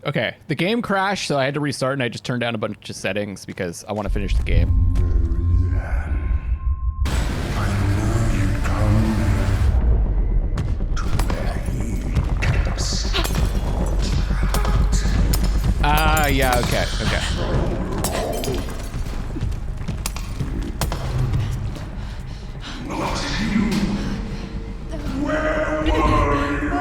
Okay, the game crashed, so I had to restart, and I just turned down a bunch of settings because I want to finish the game. Yeah, okay. Not you. Where were you?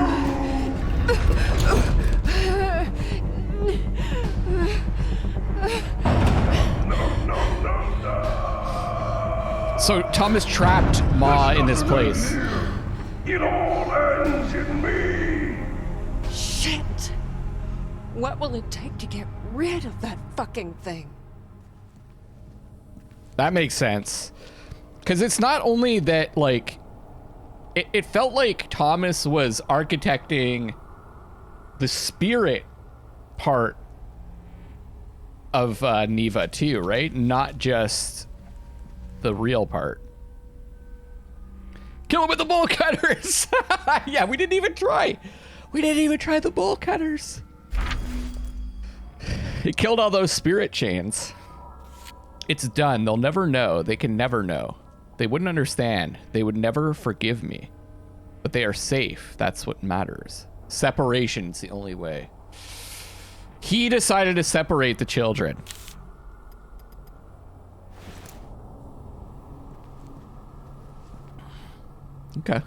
So Thomas trapped Ma in this place. It all ends in me. Shit! What will it take to get rid of that fucking thing? That makes sense. Because it's not only that, like, it felt like Thomas was architecting the spirit part of Neva too, right? Not just the real part. Kill him with the bolt cutters! Yeah, we didn't even try. We didn't even try the bolt cutters. It killed all those spirit chains. It's done. They'll never know. They can never know. They wouldn't understand. They would never forgive me. But they are safe. That's what matters. Separation's the only way. He decided to separate the children. Okay.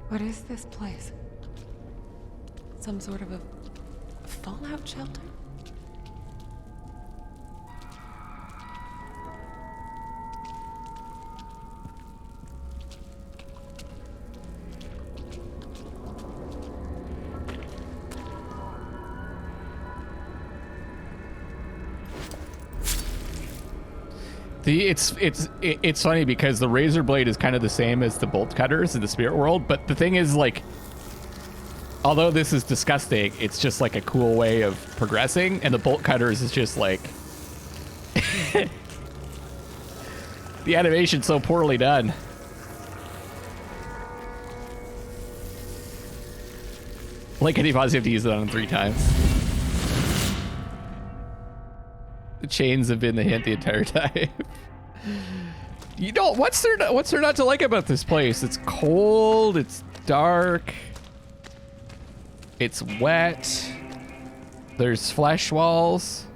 What is this place? Some sort of a fallout shelter? It's funny because the razor blade is kind of the same as the bolt cutters in the spirit world, but the thing is, like, although this is disgusting, it's just like a cool way of progressing, and the bolt cutters is just like the animation's so poorly done. Like, any pause, you have to use it on 3 times. The chains have been the hint the entire time. You know, what's there not to like about this place? It's cold, it's dark, it's wet, there's flesh walls.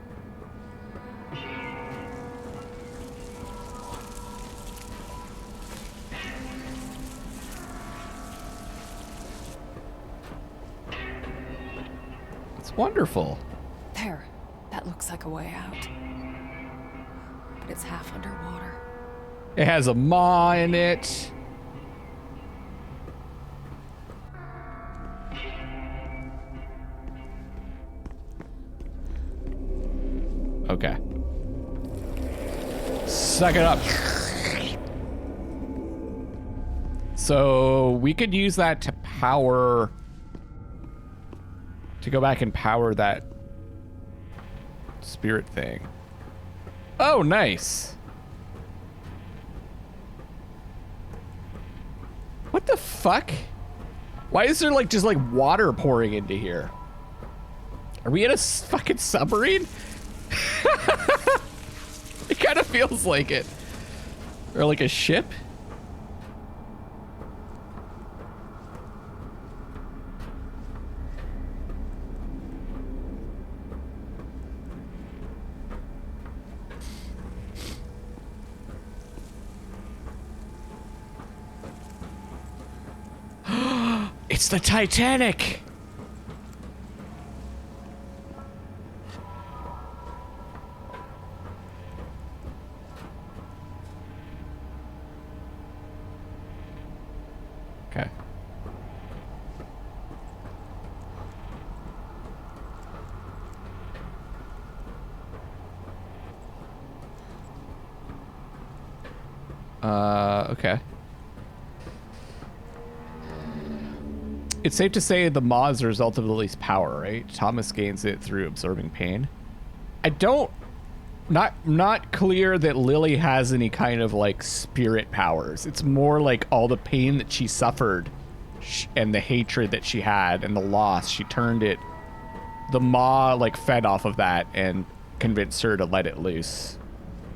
It's wonderful. There. That looks like a way out. But it's half underwater. It has a maw in it. Okay. Suck it up. So we could use that to power, to go back and power that spirit thing. Oh, nice. What the fuck? Why is there like just like water pouring into here? Are we in a fucking submarine? It kind of feels like it. Or like a ship. It's the Titanic. Okay. Okay. It's safe to say the maw is the result of the least power, right? Thomas gains it through absorbing pain. I don't not clear that Lily has any kind of like spirit powers. It's more like all the pain that she suffered and the hatred that she had and the loss, she turned it. The maw like fed off of that and convinced her to let it loose.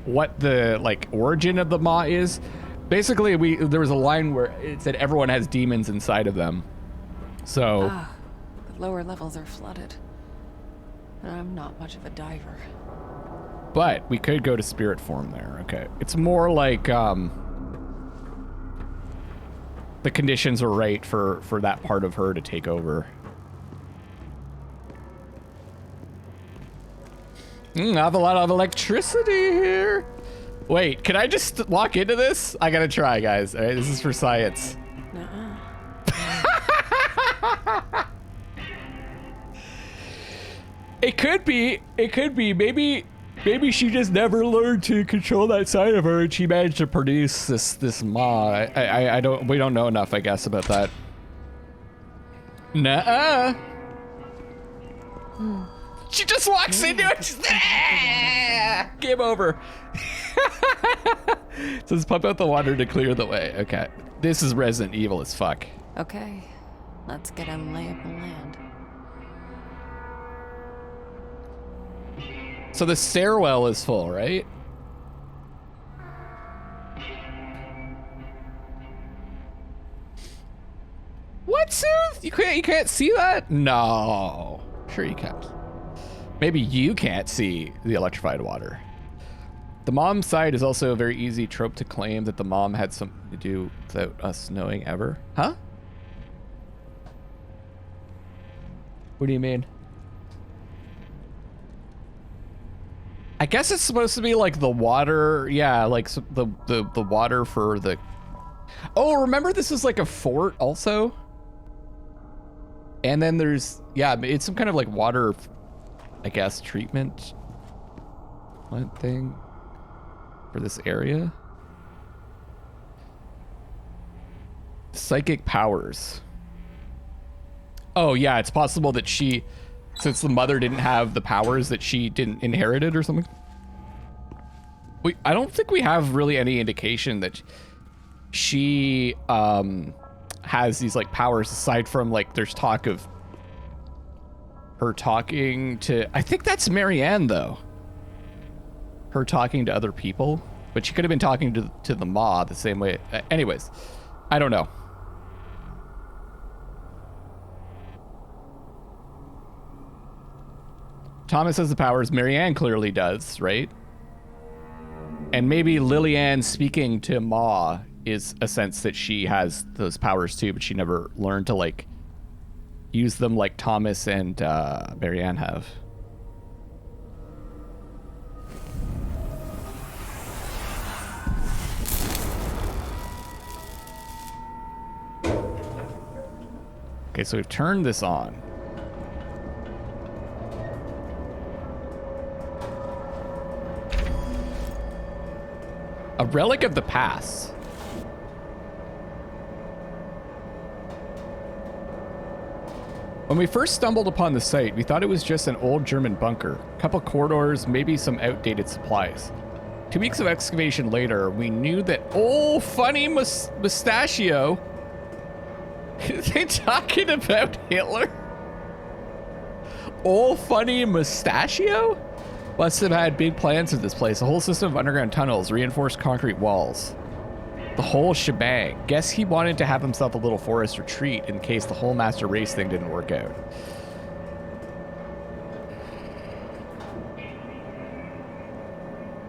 What the like origin of the maw is, basically there was a line where it said everyone has demons inside of them. So the lower levels are flooded. I'm not much of a diver. But we could go to spirit form there. Okay. It's more like the conditions are right for that part of her to take over. I have a lot of electricity here. Wait, can I just walk into this? I gotta try, guys. All right, this is for science. Nuh-uh. It could be. Maybe she just never learned to control that side of her, and she managed to produce this maw. We don't know enough, I guess, about that. Nuh-uh. She just walks into it. She's, game over. So let's pump out the water to clear the way. Okay. This is Resident Evil as fuck. Okay, let's get a lay of the land. So the stairwell is full, right? What, Sooth? You can't see that? No. Sure you can't. Maybe you can't see the electrified water. The mom side is also a very easy trope to claim that the mom had something to do without us knowing ever. Huh? What do you mean? I guess it's supposed to be like the water, yeah, like the water for the... Oh, remember this is like a fort also? And then there's, yeah, it's some kind of like water, I guess, treatment plant thing for this area. Psychic powers. Oh yeah, it's possible that she... Since the mother didn't have the powers, that she didn't inherit it or something. I don't think we have really any indication that she has these like powers aside from like there's talk of her talking to, I think that's Marianne though. Her talking to other people, but she could have been talking to the maw the same way. Anyways, I don't know. Thomas has the powers. Marianne clearly does, right? And maybe Lillian speaking to Ma is a sense that she has those powers too, but she never learned to like use them like Thomas and Marianne have. Okay, so we've turned this on. A relic of the past. When we first stumbled upon the site, we thought it was just an old German bunker. A couple corridors, maybe some outdated supplies. 2 weeks of excavation later, we knew that old funny mustachio... Are they talking about Hitler? Old funny mustachio? Must have had big plans for this place. A whole system of underground tunnels, reinforced concrete walls. The whole shebang. Guess he wanted to have himself a little forest retreat in case the whole master race thing didn't work out.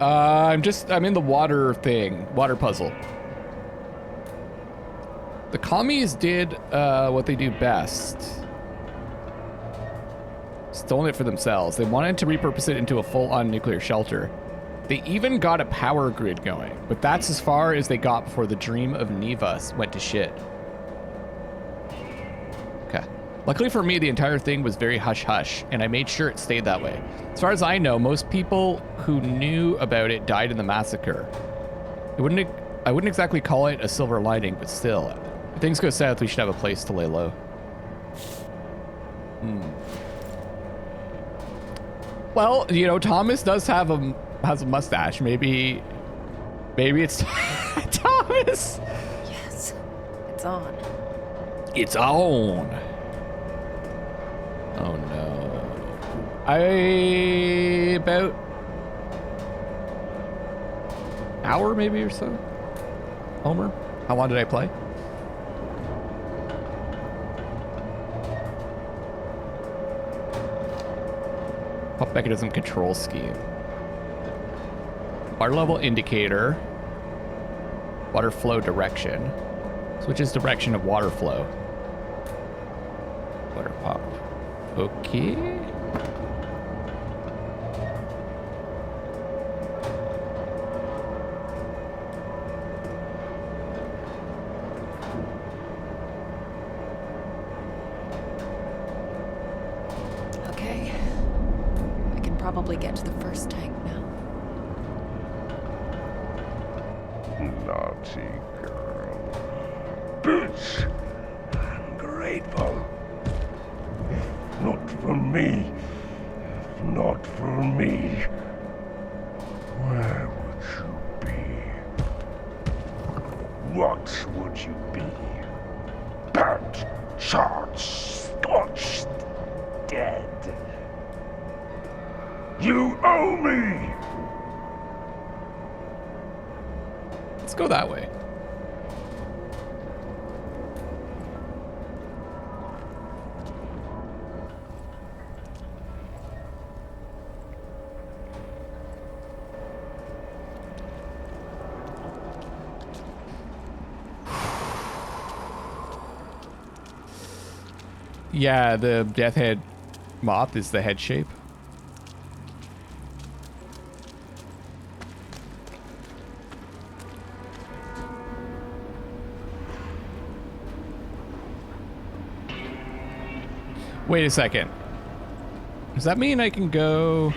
I'm in the water thing. Water puzzle. The commies did what they do best. Stolen it for themselves. They wanted to repurpose it into a full-on nuclear shelter. They even got a power grid going, but that's as far as they got before the dream of Neva went to shit. Okay. Luckily for me, the entire thing was very hush-hush, and I made sure it stayed that way. As far as I know, most people who knew about it died in the massacre. I wouldn't exactly call it a silver lining, but still. If things go south, we should have a place to lay low. Well, you know, Thomas does have has a mustache. Maybe it's Thomas. Yes, it's on. It's on. Oh no. About hour maybe or so. Homer, how long did I play? Pop mechanism control scheme. Water level indicator. Water flow direction. Switches direction of water flow. Water pump. Okay. Okay. I can probably get to the first tank now. Naughty girl. Bitch! Ungrateful. Not for me. Not for me. Where would you be? What would you be? Burnt, charred, scorched, dead. You owe me! Let's go that way. Yeah, the death head moth is the head shape. Wait a second. Does that mean I can go?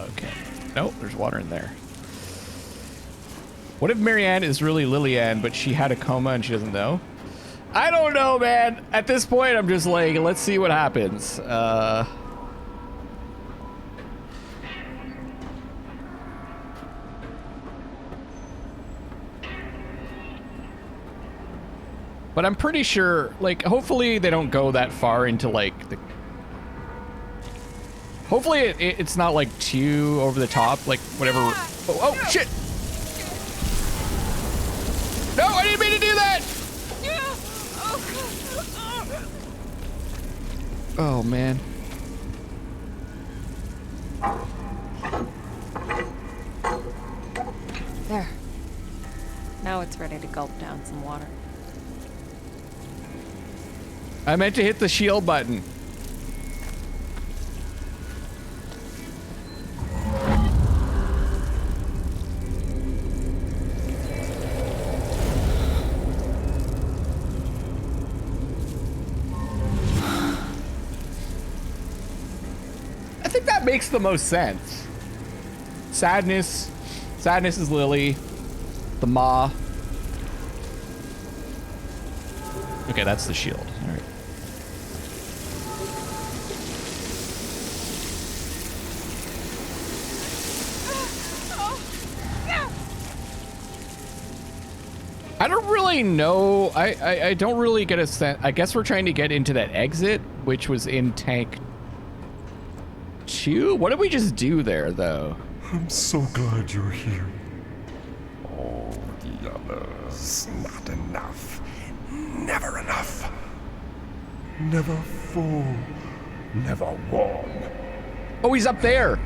Okay. Nope, there's water in there. What if Marianne is really Lillian, but she had a coma and she doesn't know? I don't know, man. At this point, I'm just like, let's see what happens. But I'm pretty sure, like, hopefully they don't go that far into, like, the... Hopefully it's not, like, too over the top, like, whatever... Oh, shit! No, I didn't mean to do that! Oh, man. There. Now it's ready to gulp down some water. I meant to hit the shield button. I think that makes the most sense. Sadness. Sadness is Lily. The Ma. Okay, that's the shield. All right. I don't really know. I don't really get a sense. I guess we're trying to get into that exit, which was in tank 2. What did we just do there, though? I'm so glad you're here. All the others, not enough. Never enough. Never full. Never warm. Oh, he's up there.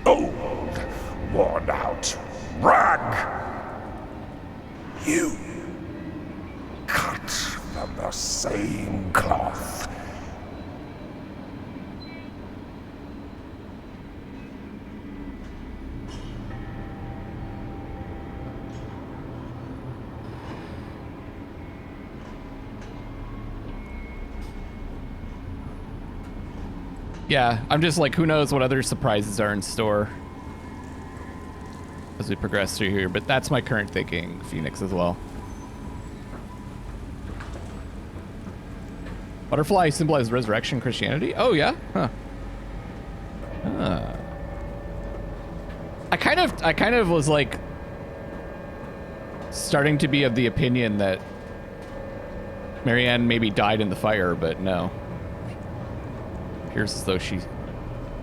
Old, worn out rag. You, cut from the same cloth. Yeah, I'm just like, who knows what other surprises are in store as we progress through here, but that's my current thinking, Phoenix, as well. Butterfly symbolizes resurrection in Christianity? Oh, yeah? Huh. I kind of was like starting to be of the opinion that Marianne maybe died in the fire, but no. Appears as though she...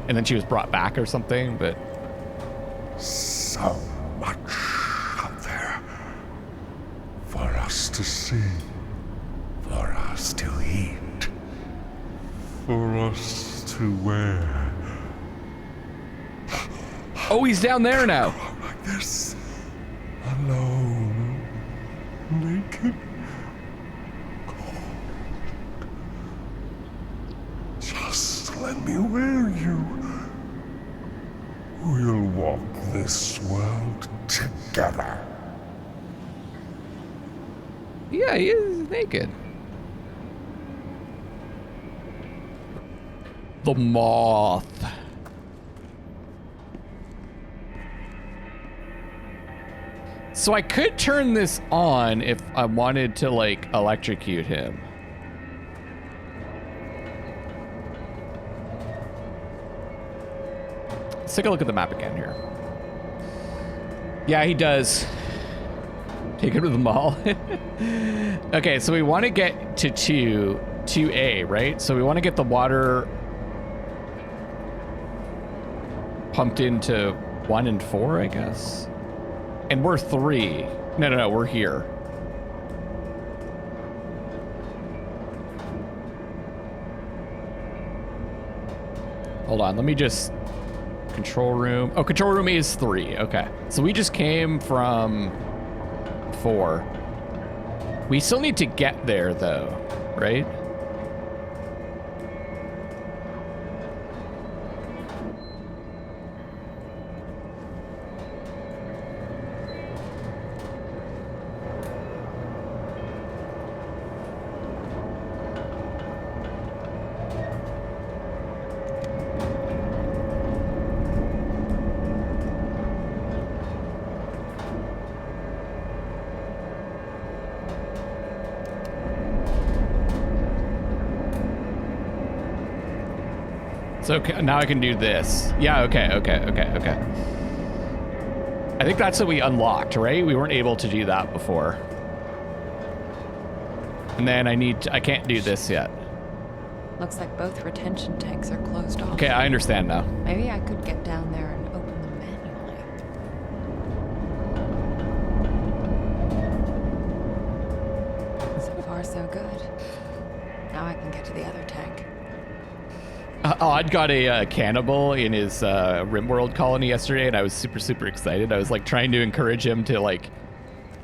And then she was brought back or something, but... So much out there for us to see, for us to eat, for us to wear. Oh, he's down there now. Like this, alone, naked, cold. Just let me wear you. We'll walk this world together. Yeah, he is naked. The moth. So I could turn this on if I wanted to, like, electrocute him. Let's take a look at the map again here. Yeah, he does. Take him to the mall. Okay, so we want to get to 2A, right? So we want to get the water pumped into 1 and 4, I guess. And we're 3. No, we're here. Hold on, let me just... Control room. Oh, control room is 3. Okay. So we just came from 4. We still need to get there, though, right? So okay, now I can do this. Yeah, okay. I think that's what we unlocked, right? We weren't able to do that before. And then I can't do this yet. Looks like both retention tanks are closed off. Okay, I understand now. Maybe I could get down there and open them manually. So far, so good. Now I can get to the other tank. Odd got a cannibal in his RimWorld colony yesterday, and I was super excited. I was like trying to encourage him to like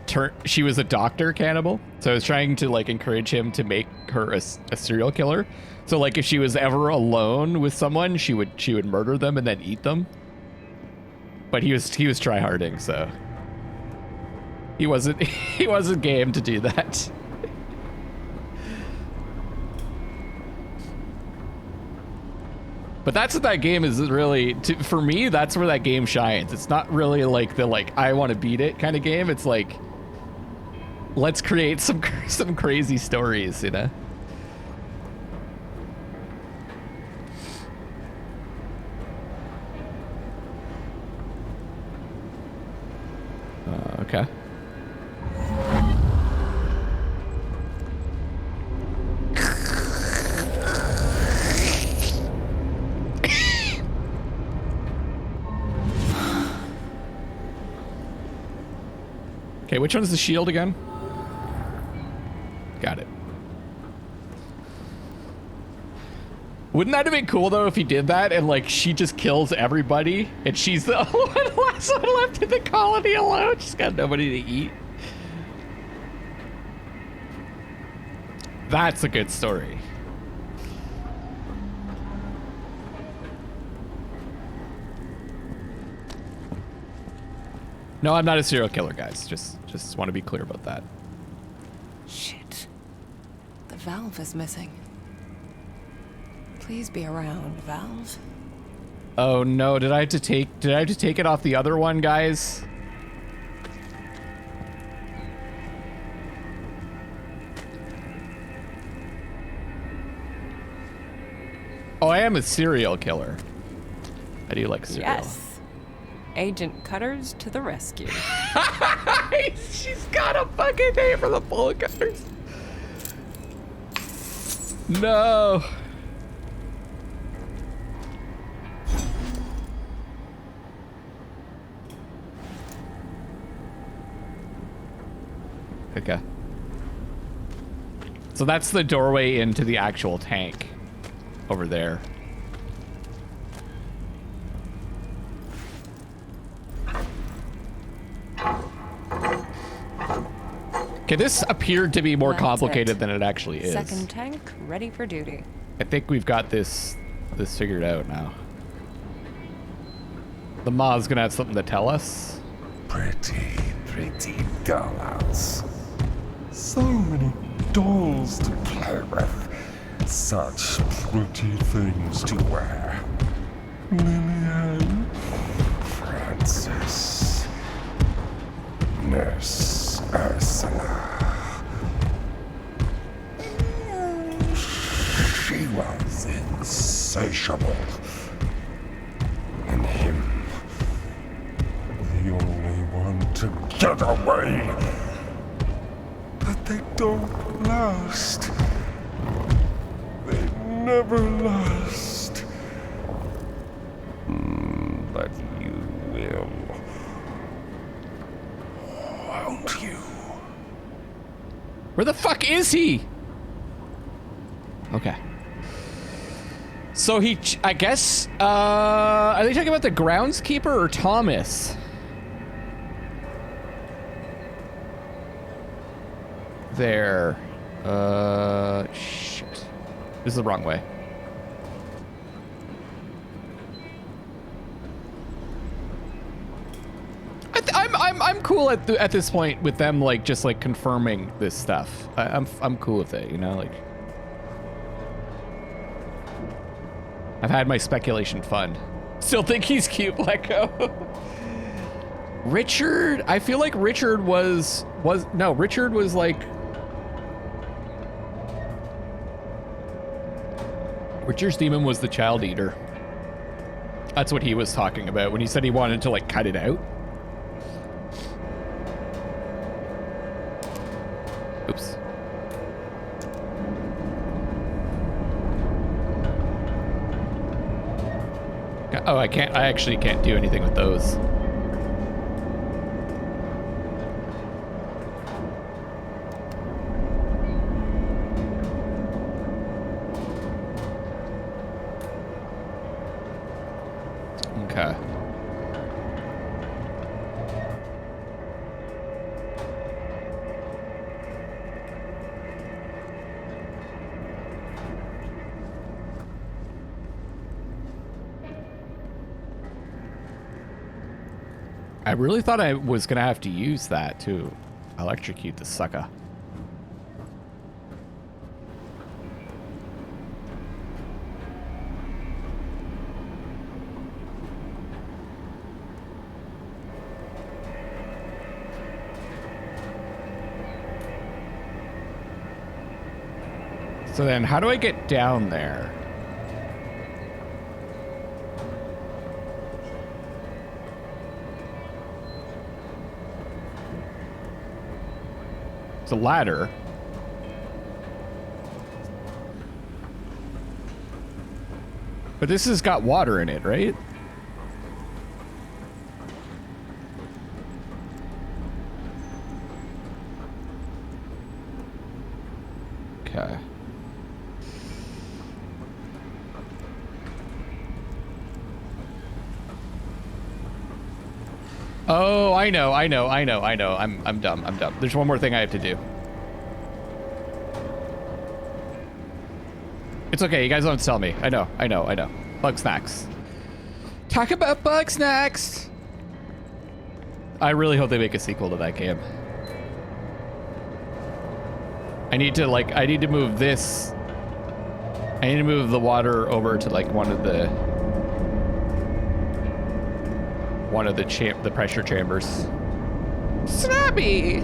turn. She was a doctor cannibal, so I was trying to like encourage him to make her a serial killer. So like if she was ever alone with someone, she would murder them and then eat them. But he was tryharding, so he wasn't game to do that. But that's what that game is really, for me, that's where that game shines. It's not really like the, like, I want to beat it kind of game. It's like, let's create some crazy stories, you know? Okay. Okay, which one's the shield again? Got it. Wouldn't that have been cool though if he did that and like she just kills everybody and she's the last one left in the colony alone? She's got nobody to eat. That's a good story. No, I'm not a serial killer, guys. Just want to be clear about that. Shit. The valve is missing. Please be around, valve. Oh no, did I have to take it off the other one, guys? Oh, I am a serial killer. I do like cereal. Yes. Agent Cutters to the rescue. She's got a fucking name for the bullet cutters. No. Okay. So that's the doorway into the actual tank over there. Okay, this appeared to be more That's complicated it. than it actually is. Second tank ready for duty. I think we've got this figured out now. The Ma's gonna have something to tell us. Pretty dolls. So many dolls to play with. Such pretty things to wear. Lillian, Francis, Nurse Ursula. She was insatiable. And him, the only one to get away. But they don't last. They never last. But you will. Won't you? Where the fuck is he? Okay. So I guess, are they talking about the groundskeeper or Thomas? There. Shit. This is the wrong way. I'm cool at this point with them like just like confirming this stuff. I'm cool with it, you know, like I've had my speculation fun. Still think he's cute, let go. Richard, I feel like Richard was like Richard's demon was the child eater. That's what he was talking about when he said he wanted to like cut it out. Oops. Oh, I actually can't do anything with those. Okay. I really thought I was gonna have to use that to electrocute the sucker. So then how do I get down there? It's a ladder. But this has got water in it, right? Okay. Oh, I know. I'm dumb. There's one more thing I have to do. It's okay, you guys don't tell me. I know. Bug snacks. Talk about bug snacks! I really hope they make a sequel to that game. I need to move this. I need to move the water over to like one of the pressure chambers. Snappy!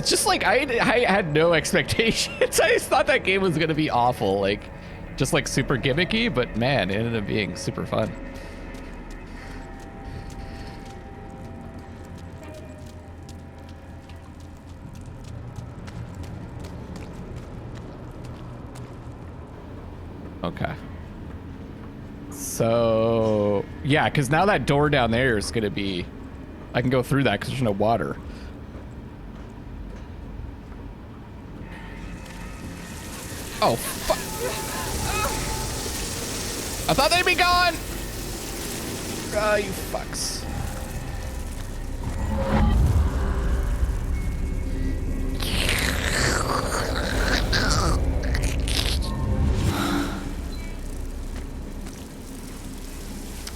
It's just like I had no expectations. I just thought that game was gonna be awful, like just like super gimmicky, but man, it ended up being super fun. Okay. So yeah, because now that door down there is gonna be, I can go through that because there's no water. Oh, fuck. I thought they'd be gone. Ah, you fucks.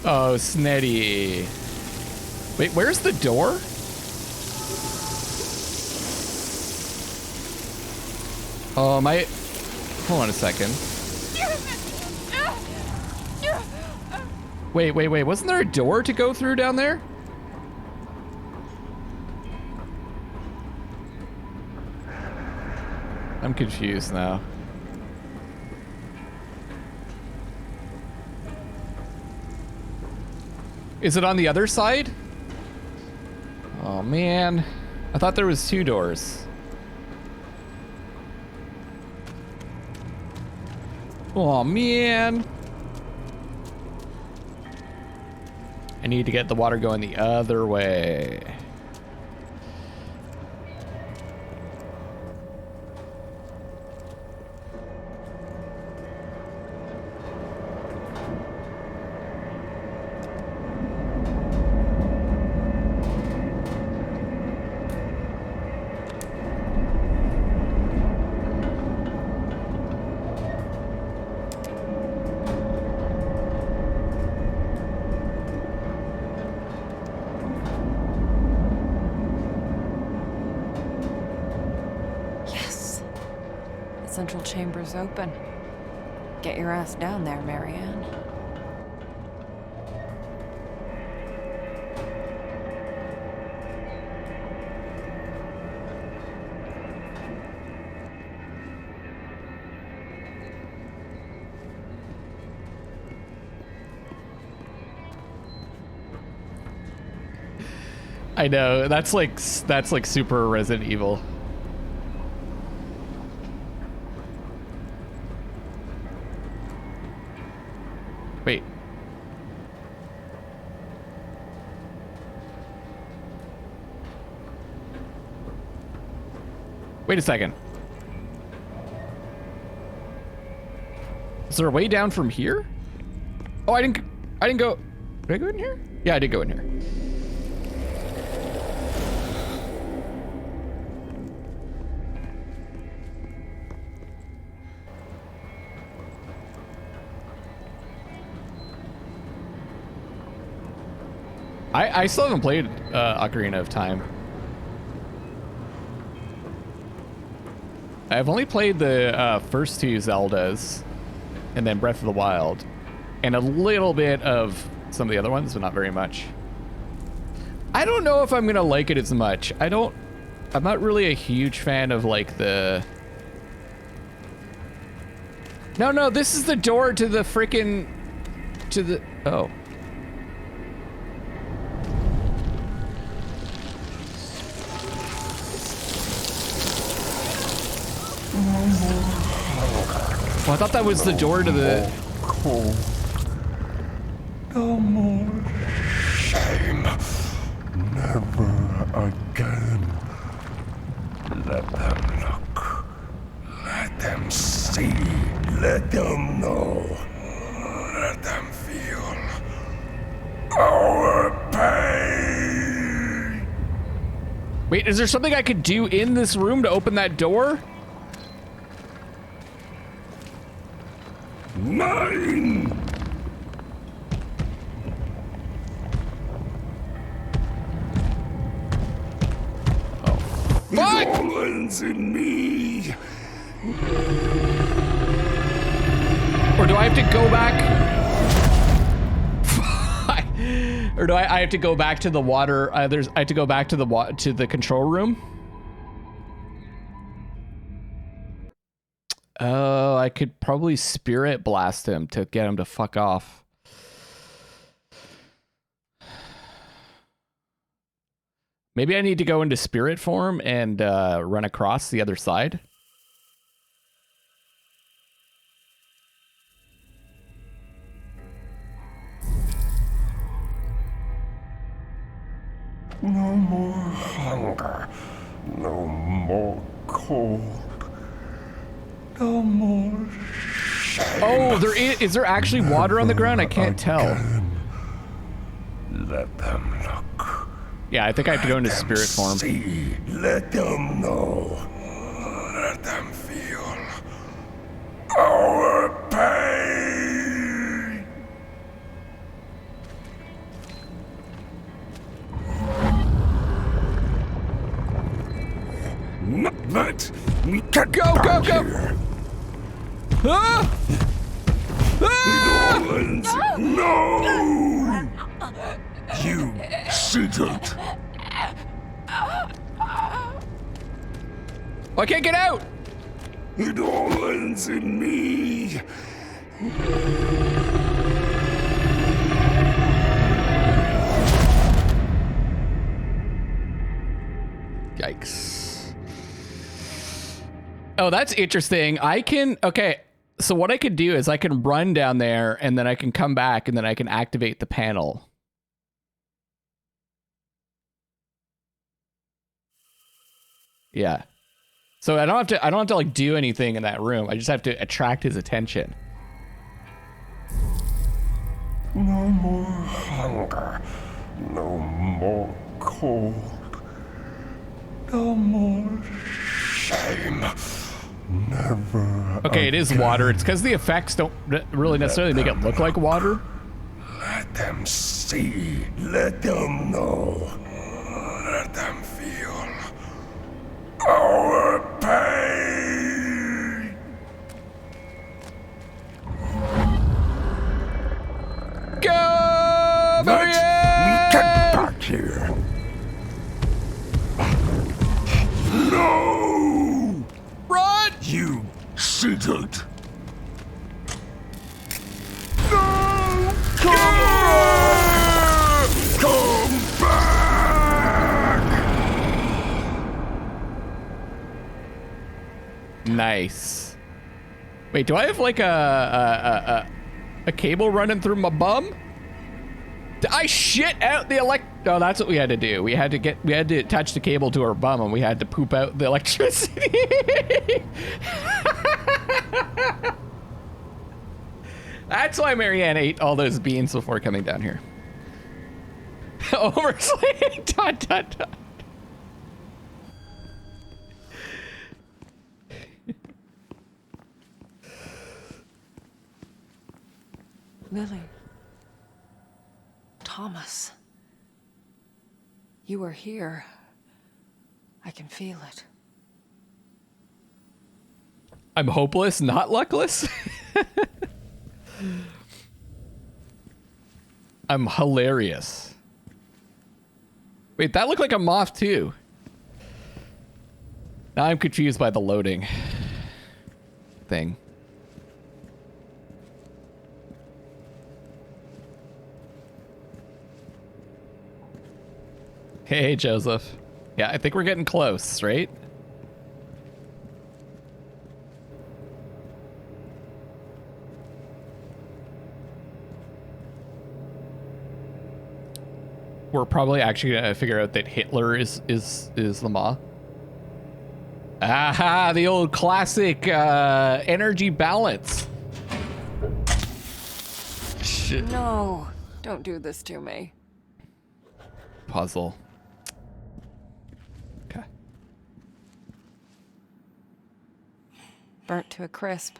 Oh, Snetty. Wait, where's the door? Oh, my... Hold on a second. Wait. Wasn't there a door to go through down there? I'm confused now. Is it on the other side? Oh, man. I thought there was 2 doors. Oh, man. I need to get the water going the other way. Central chamber's open. Get your ass down there, Marianne. I know, that's like super Resident Evil. Wait. Wait a second. Is there a way down from here? Oh, I didn't go. Did I go in here? Yeah, I did go in here. I still haven't played Ocarina of Time. I've only played the first 2 Zeldas, and then Breath of the Wild, and a little bit of some of the other ones, but not very much. I don't know if I'm gonna like it as much. I'm not really a huge fan of like the... No, this is the door to the frickin'... to the... Oh. Oh, I thought that was the door to the... No more shame. Never again. Let them look. Let them see. Let them know. Let them feel our pain. Wait, is there something I could do in this room to open that door? Mine! Oh. Fuck! It all ends in me. Or do I have to go back? Or do I have to go back to the water? I have to go back to the control room? Oh, I could probably spirit blast him to get him to fuck off. Maybe I need to go into spirit form and run across the other side. No more hunger. No more cold. No more shame. Oh, is there actually water on the ground? I can't tell. Let them look. Yeah, I think I have to go into spirit form. See. Let them know. Let them feel our pain. Let me get Go, go, back go! here. Ah! Ah! No! You shouldn't. I can't get out! It all ends in me. Yikes. Oh, that's interesting. Okay, so what I could do is I can run down there and then I can come back and then I can activate the panel. Yeah. So I don't have to like do anything in that room. I just have to attract his attention. No more hunger. No more cold. No more shame. Never. Okay, it is water. It's because the effects don't really necessarily make it look like water. Let them see. Let them know. Let them feel our pain. Go, Let me Marianne! get back here. No! Run! You shouldn't. No! Come back! Come back! Nice. Wait, do I have like a cable running through my bum? Did I shit out the No, that's what we had to do. We had to attach the cable to our bum and we had to poop out the electricity. That's why Marianne ate all those beans before coming down here. Oversleep. Dot, dot, dot. Lily. Thomas. You are here. I can feel it. I'm hopeless, not luckless. I'm hilarious. Wait, that looked like a moth too. Now I'm confused by the loading thing. Hey, Joseph. Yeah, I think we're getting close, right? We're probably actually gonna figure out that Hitler is the maw. Aha, the old classic energy balance. Shit. No, don't do this to me. Puzzle. Okay. Burnt to a crisp.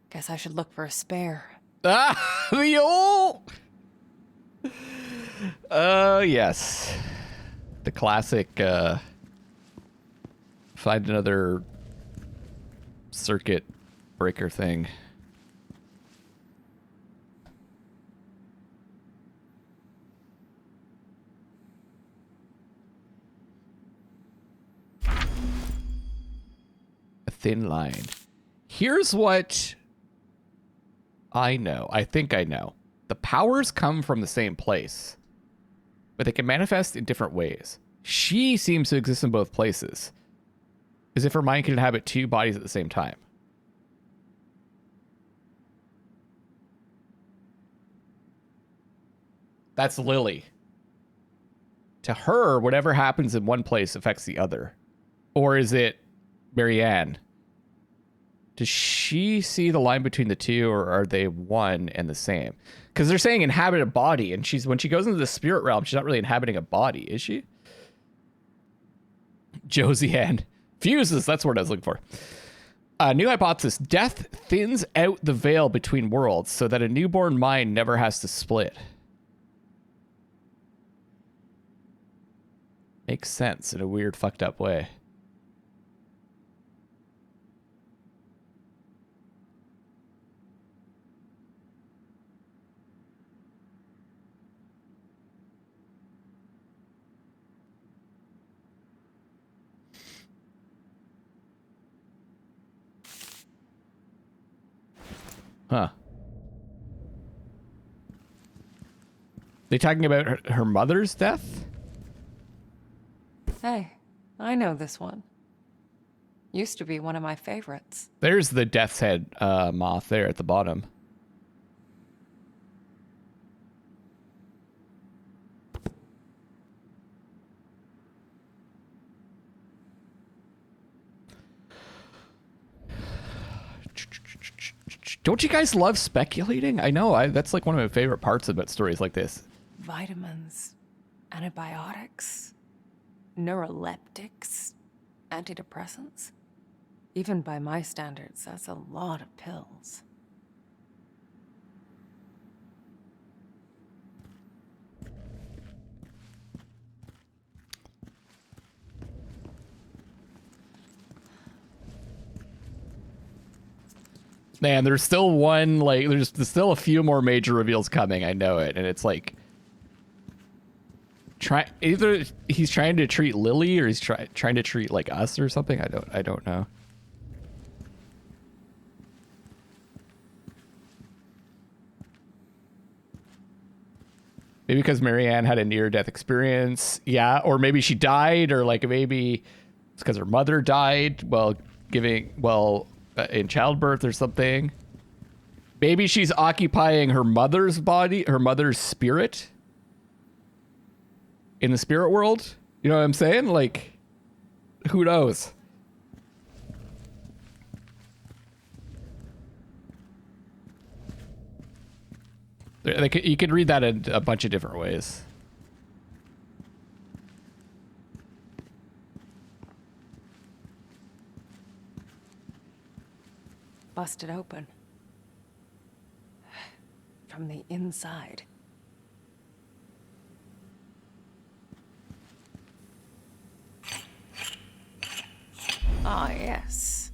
Guess I should look for a spare. Ah, the old. Oh, yes. The classic, find another circuit breaker thing. A thin line. Here's what I know. I think I know. The powers come from the same place, but they can manifest in different ways. She seems to exist in both places, as if her mind can inhabit two bodies at the same time. That's Lily. To her, whatever happens in one place affects the other. Or is it Marianne? Does she see the line between the two, or are they one and the same? Because they're saying inhabit a body, and when she goes into the spirit realm, she's not really inhabiting a body, is she? Josie Ann. Fuses, that's what I was looking for. New hypothesis. Death thins out the veil between worlds so that a newborn mind never has to split. Makes sense in a weird, fucked up way. Huh. They talking about her mother's death? Hey, I know this one. Used to be one of my favorites. There's the death's head moth there at the bottom. Don't you guys love speculating? I know, that's like one of my favorite parts about stories like this. Vitamins, antibiotics, neuroleptics, antidepressants. Even by my standards, that's a lot of pills. Man, there's still one, like, there's still a few more major reveals coming. I know it. And it's like, either he's trying to treat Lily or he's trying to treat like us or something. I don't know. Maybe because Marianne had a near-death experience. Yeah, or maybe she died, or like maybe it's because her mother died while in childbirth or something. Maybe she's occupying her mother's body, her mother's spirit in the spirit world. You know what I'm saying? Like, who knows? You could read that in a bunch of different ways. Busted open. From the inside. Ah, yes.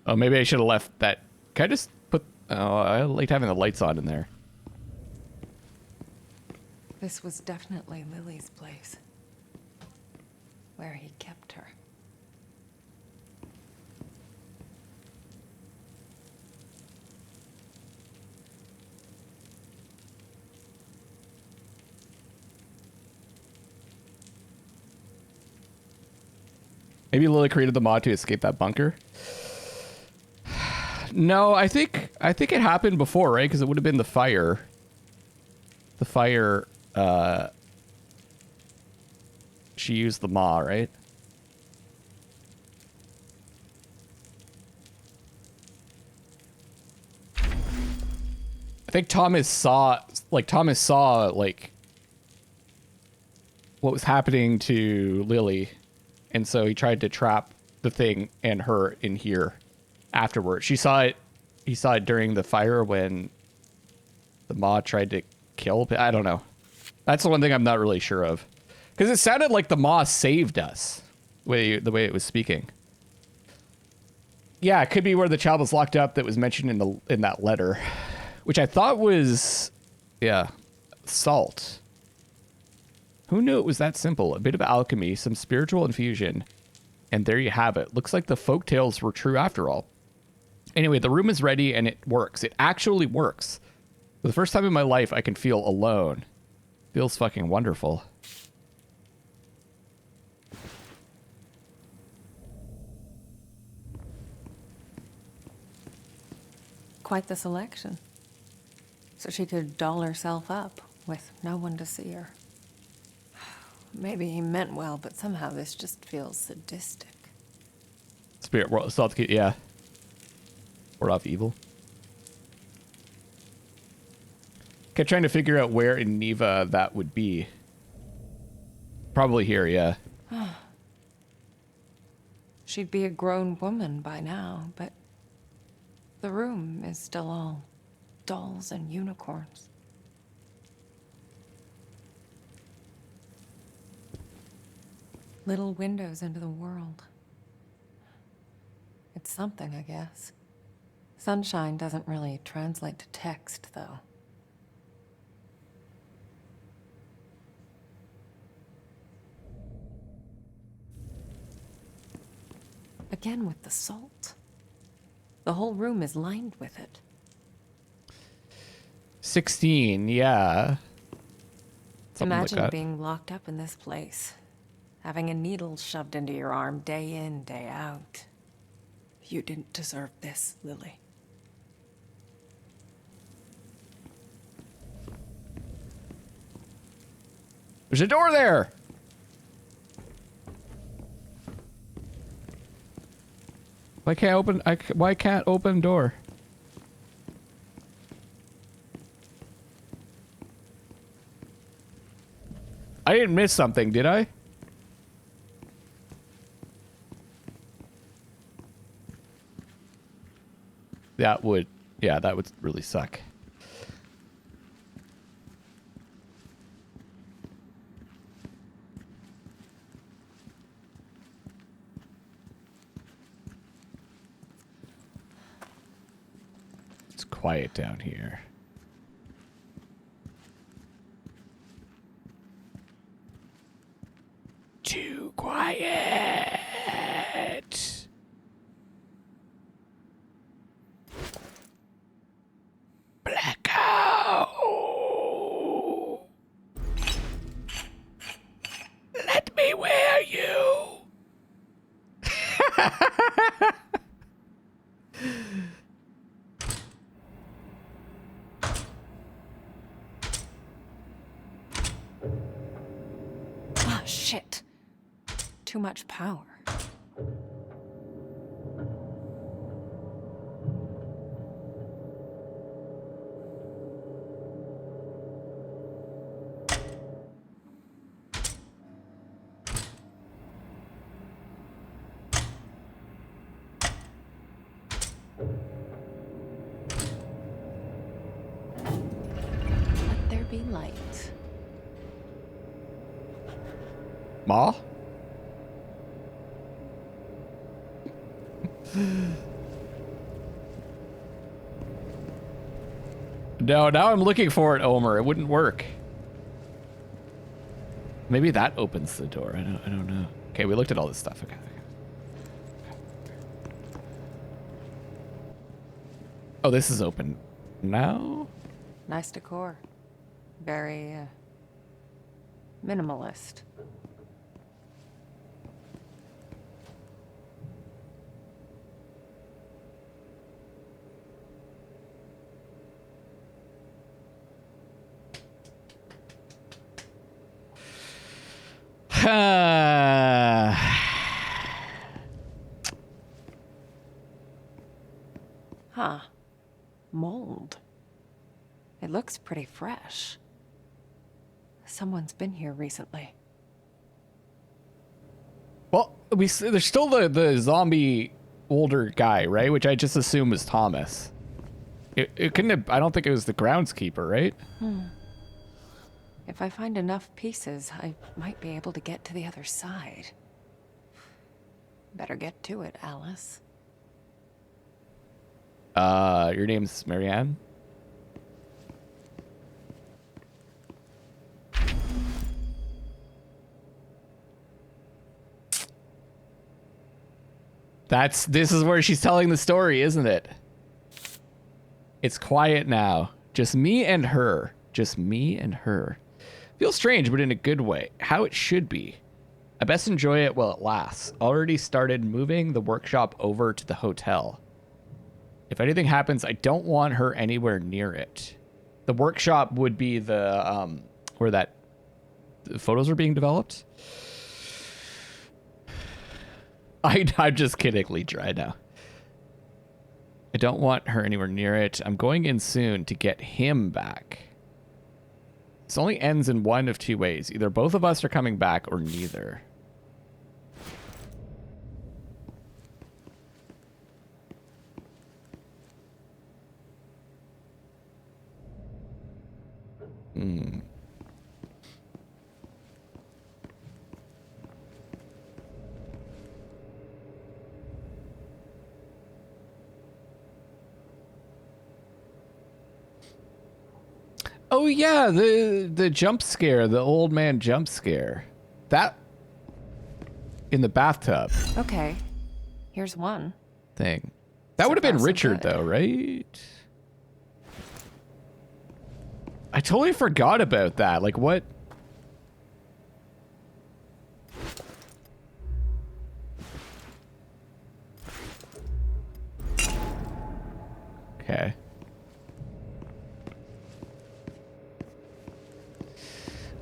Oh, maybe I should have left that. Can I just put... Oh, I liked having the lights on in there. This was definitely Lily's place. Where he kept her. Maybe Lily created the mod to escape that bunker. No, I think it happened before, right? Because it would have been the fire. The fire. She used the maw, right? I think Thomas saw what was happening to Lily. And so he tried to trap the thing and her in here afterward. He saw it during the fire when the maw tried to kill. I don't know. That's the one thing I'm not really sure of. Because it sounded like the maw saved us, the way it was speaking. Yeah, it could be where the child was locked up that was mentioned in that letter. Which I thought was, yeah, salt. Who knew it was that simple? A bit of alchemy, some spiritual infusion, And there you have it. Looks like the folktales were true after all. Anyway, the room is ready and it works. It actually works. For the first time in my life, I can feel alone. Feels fucking wonderful. Quite the selection. So she could doll herself up with no one to see her. Maybe he meant well, but somehow this just feels sadistic. Spirit world, yeah. Or off evil. Kept trying to figure out where in Neva that would be. Probably here, yeah. She'd be a grown woman by now, but the room is still all dolls and unicorns. Little windows into the world. It's something, I guess. Sunshine doesn't really translate to text, though. Again with the salt. The whole room is lined with it. 16, yeah. Something Imagine like that. being locked up in this place. Having a needle shoved into your arm day in, day out. You didn't deserve this, Lily. There's a door there. Why can't open door? I didn't miss something, did I? That would really suck. It's quiet down here. Too quiet. Blackout. Let me wear you. Ah, shit. Too much power. Let there be light. Ma? No, now I'm looking for it, Omer. It wouldn't work. Maybe that opens the door. I don't know. Okay, we looked at all this stuff. Okay. Oh, this is open now? Nice decor. Very, minimalist. Huh. Mold. It looks pretty fresh. Someone's been here recently. Well, there's still the zombie older guy, right? Which I just assume was Thomas. It couldn't have, I don't think it was the groundskeeper, right? If I find enough pieces, I might be able to get to the other side. Better get to it, Alice. Your name's Marianne? This is where she's telling the story, isn't it? It's quiet now. Just me and her. Just me and her. Feels strange, but in a good way. How it should be. I best enjoy it while it lasts. Already started moving the workshop over to the hotel. If anything happens, I don't want her anywhere near it. The workshop would be the where the photos are being developed. I'm just kidding, Lee Dry now. I don't want her anywhere near it. I'm going in soon to get him back. This only ends in one of two ways. Either both of us are coming back or neither. Oh yeah, the jump scare, the old man jump scare. That in the bathtub Okay, here's one. thing. That would have been So far, so Richard good. though, right? I totally forgot about that. Like what? Okay.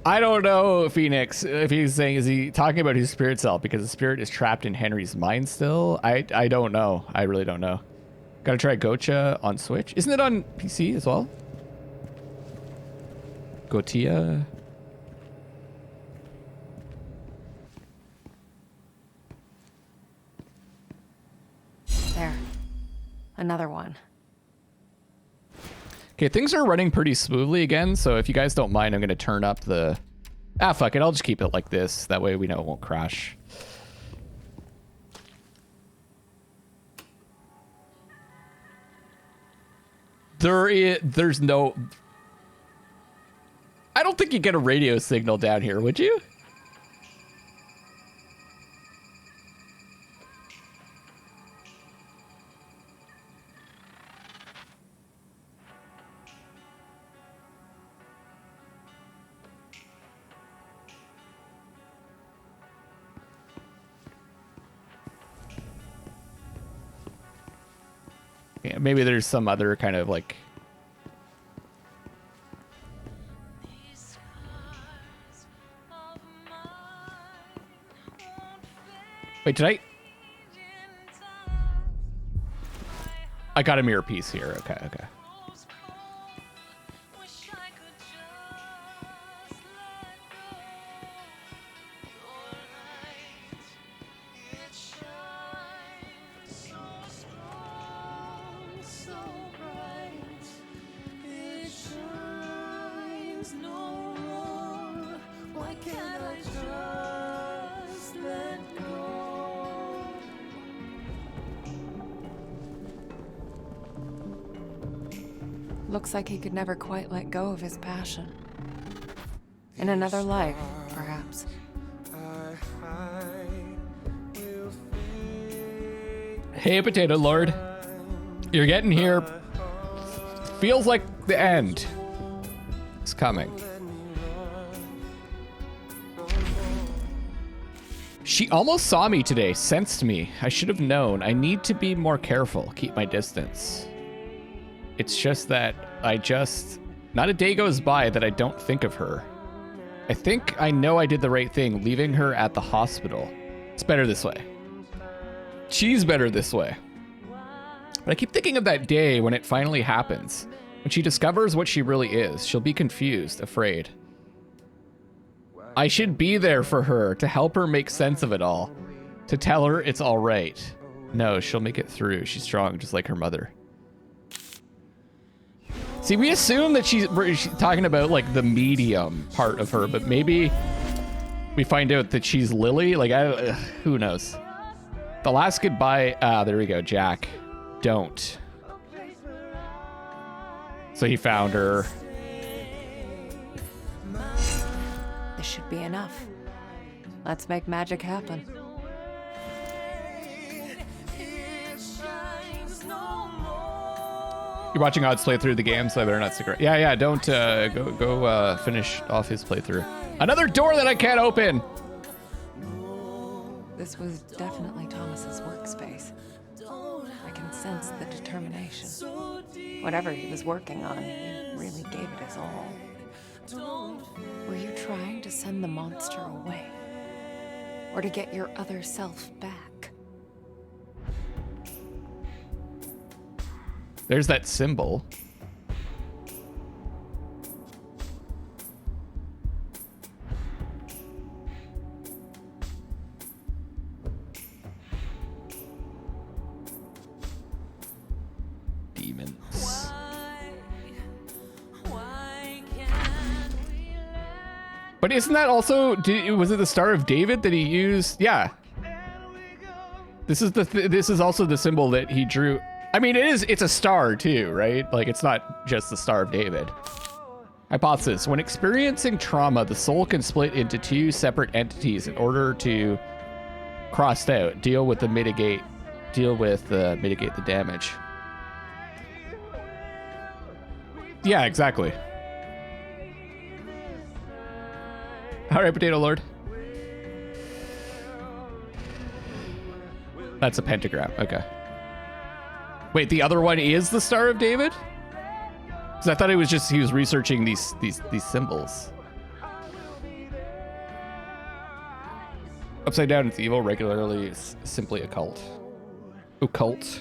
I don't know, Phoenix, if he's saying, is he talking about his spirit self because the spirit is trapped in Henry's mind still? I don't know. I really don't know. Gotta try Gocha on Switch. Isn't it on PC as well? Gotia? There. Another one. Okay, things are running pretty smoothly again, so if you guys don't mind, I'm gonna turn up the... Ah, fuck it, I'll just keep it like this. That way we know it won't crash. There's no... I don't think you get a radio signal down here, would you? Yeah, maybe there's some other kind of like... Wait, did I got a mirror piece here. Okay, okay. Looks like he could never quite let go of his passion. In another life, perhaps. Hey, Potato Lord. You're getting here. Feels like the end. It's coming. She almost saw me today, sensed me. I should have known. I need to be more careful, keep my distance. It's just that not a day goes by that I don't think of her. I think I know I did the right thing, leaving her at the hospital. It's better this way. She's better this way. But I keep thinking of that day when it finally happens. When she discovers what she really is, she'll be confused, afraid. I should be there for her, to help her make sense of it all. To tell her it's all right. No, she'll make it through. She's strong, just like her mother. See, we assume that she's talking about, like, the medium part of her, but maybe we find out that she's Lily. Like, who knows? The last goodbye. Ah, there we go, Jack. Don't. So he found her. This should be enough. Let's make magic happen. You're watching Odd's playthrough of the game, so I better not stick around. Yeah, don't go finish off his playthrough. Another door that I can't open. This was definitely Thomas's workspace. I can sense the determination. Whatever he was working on, he really gave it his all. Were you trying to send the monster away? Or to get your other self back? There's that symbol. Demons. But isn't that also, was it the Star of David that he used? Yeah. This is this is also the symbol that he drew. I mean, it's a star too, right? Like, it's not just the Star of David. Hypothesis: when experiencing trauma, the soul can split into two separate entities in order to crossed out, deal with the mitigate the damage. Yeah, exactly. All right, Potato Lord. That's a pentagram. Okay. Wait, the other one is the Star of David? Because I thought he was researching these symbols. Upside down, it's evil. Regularly, it's simply occult. Occult.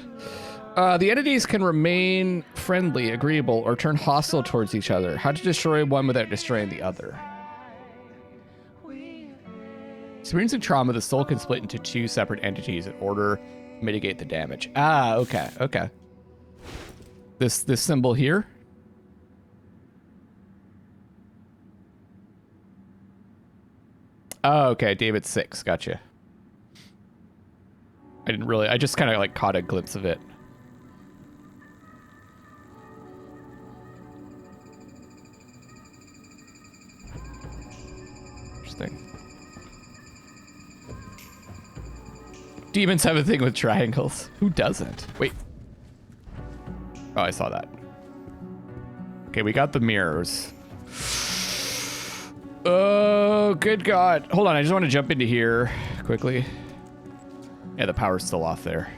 The entities can remain friendly, agreeable, or turn hostile towards each other. How to destroy one without destroying the other? Experiencing trauma, the soul can split into two separate entities in order to mitigate the damage. Ah, okay, okay. This symbol here. Oh, okay, David 6, gotcha. I just kind of like caught a glimpse of it. Interesting. Demons have a thing with triangles. Who doesn't? Wait. Oh, I saw that. Okay, we got the mirrors. Oh, good God. Hold on, I just want to jump into here quickly. Yeah, the power's still off there.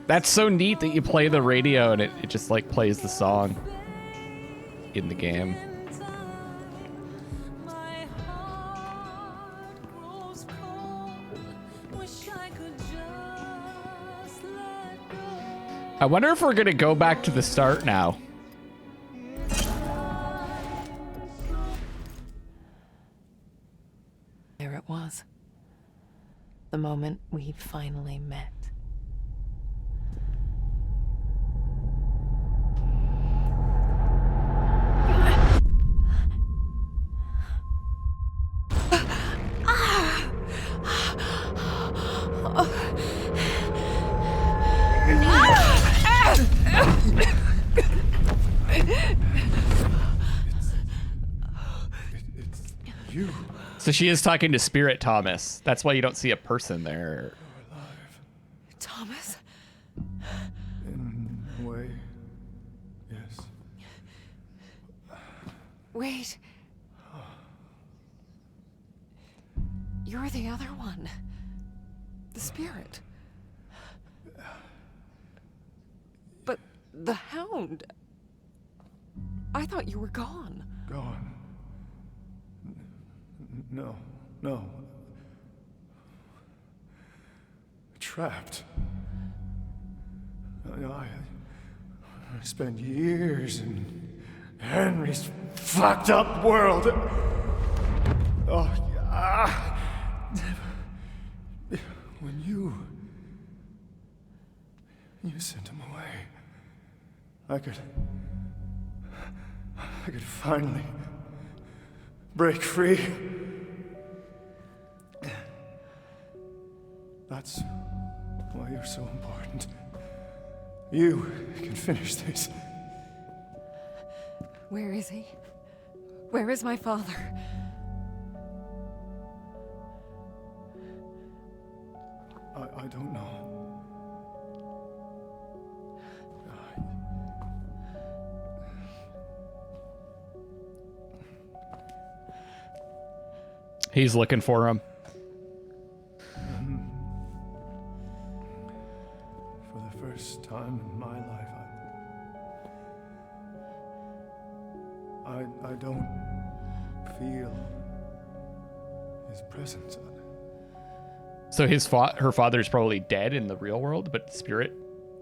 That's so neat that you play the radio and it just like plays the song in the game. I wonder if we're gonna go back to the start now. There it was. The moment we finally met. So she is talking to Spirit Thomas. That's why you don't see a person there. Thomas? In a way, yes. Wait. You're the other one. The spirit. But the hound. I thought you were gone. Gone. No, no. Trapped. I spent years in Henry's fucked up world. Oh, when you sent him away, I could finally break free. That's why you're so important. You can finish this. Where is he? Where is my father? I don't know. He's looking for him. For the first time in my life, I don't feel his presence. So her father's probably dead in the real world, but spirit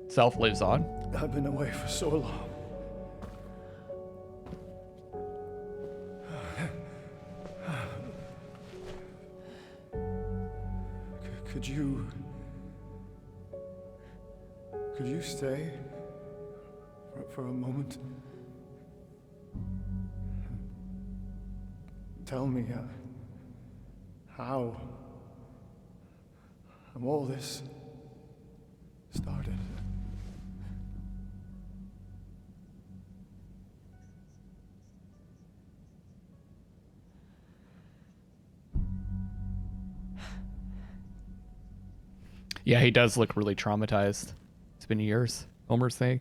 self lives on. I've been away for so long. Could you stay for a moment? Tell me how all this started. Yeah, he does look really traumatized. It's been years. Homer's saying.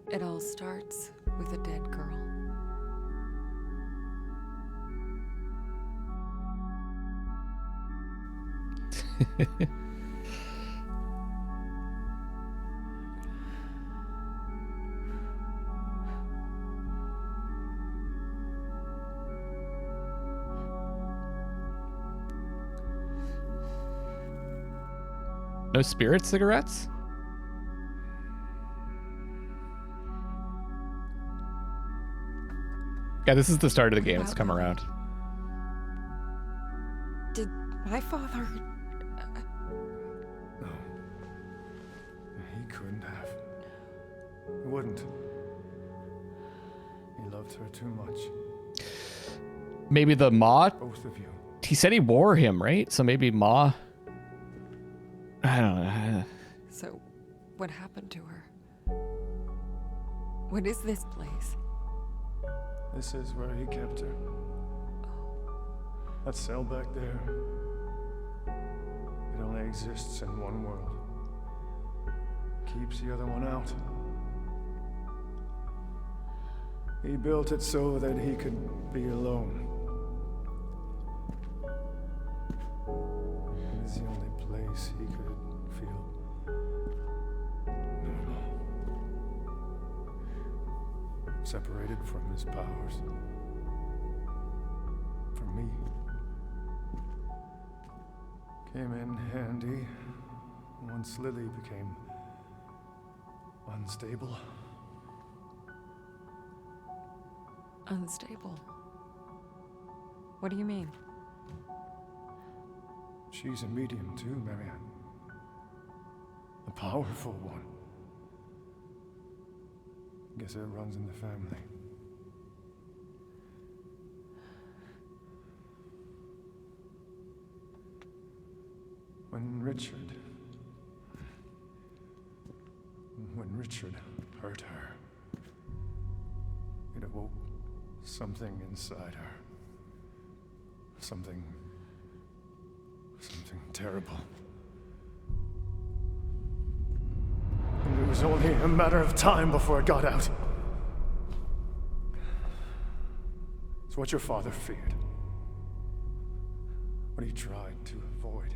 It all starts with a dead girl. No spirit cigarettes? Yeah, this is the start of the game. It's come around. Did my father... No. He couldn't have. He wouldn't. He loved her too much. Maybe the Ma? Both of you. He said he wore him, right? So maybe Ma... I don't know. So, what happened to her? What is this place? This is where he kept her. That cell back there. It only exists in one world. Keeps the other one out. He built it so that he could be alone. It was the only place he could feel normal. Separated from his powers. For me. Came in handy once Lily became unstable. Unstable? What do you mean? She's a medium too, Marianne. A powerful one. Guess it runs in the family. When Richard hurt her, it awoke something inside her. Something terrible. And it was only a matter of time before it got out. It's what your father feared. What he tried to avoid.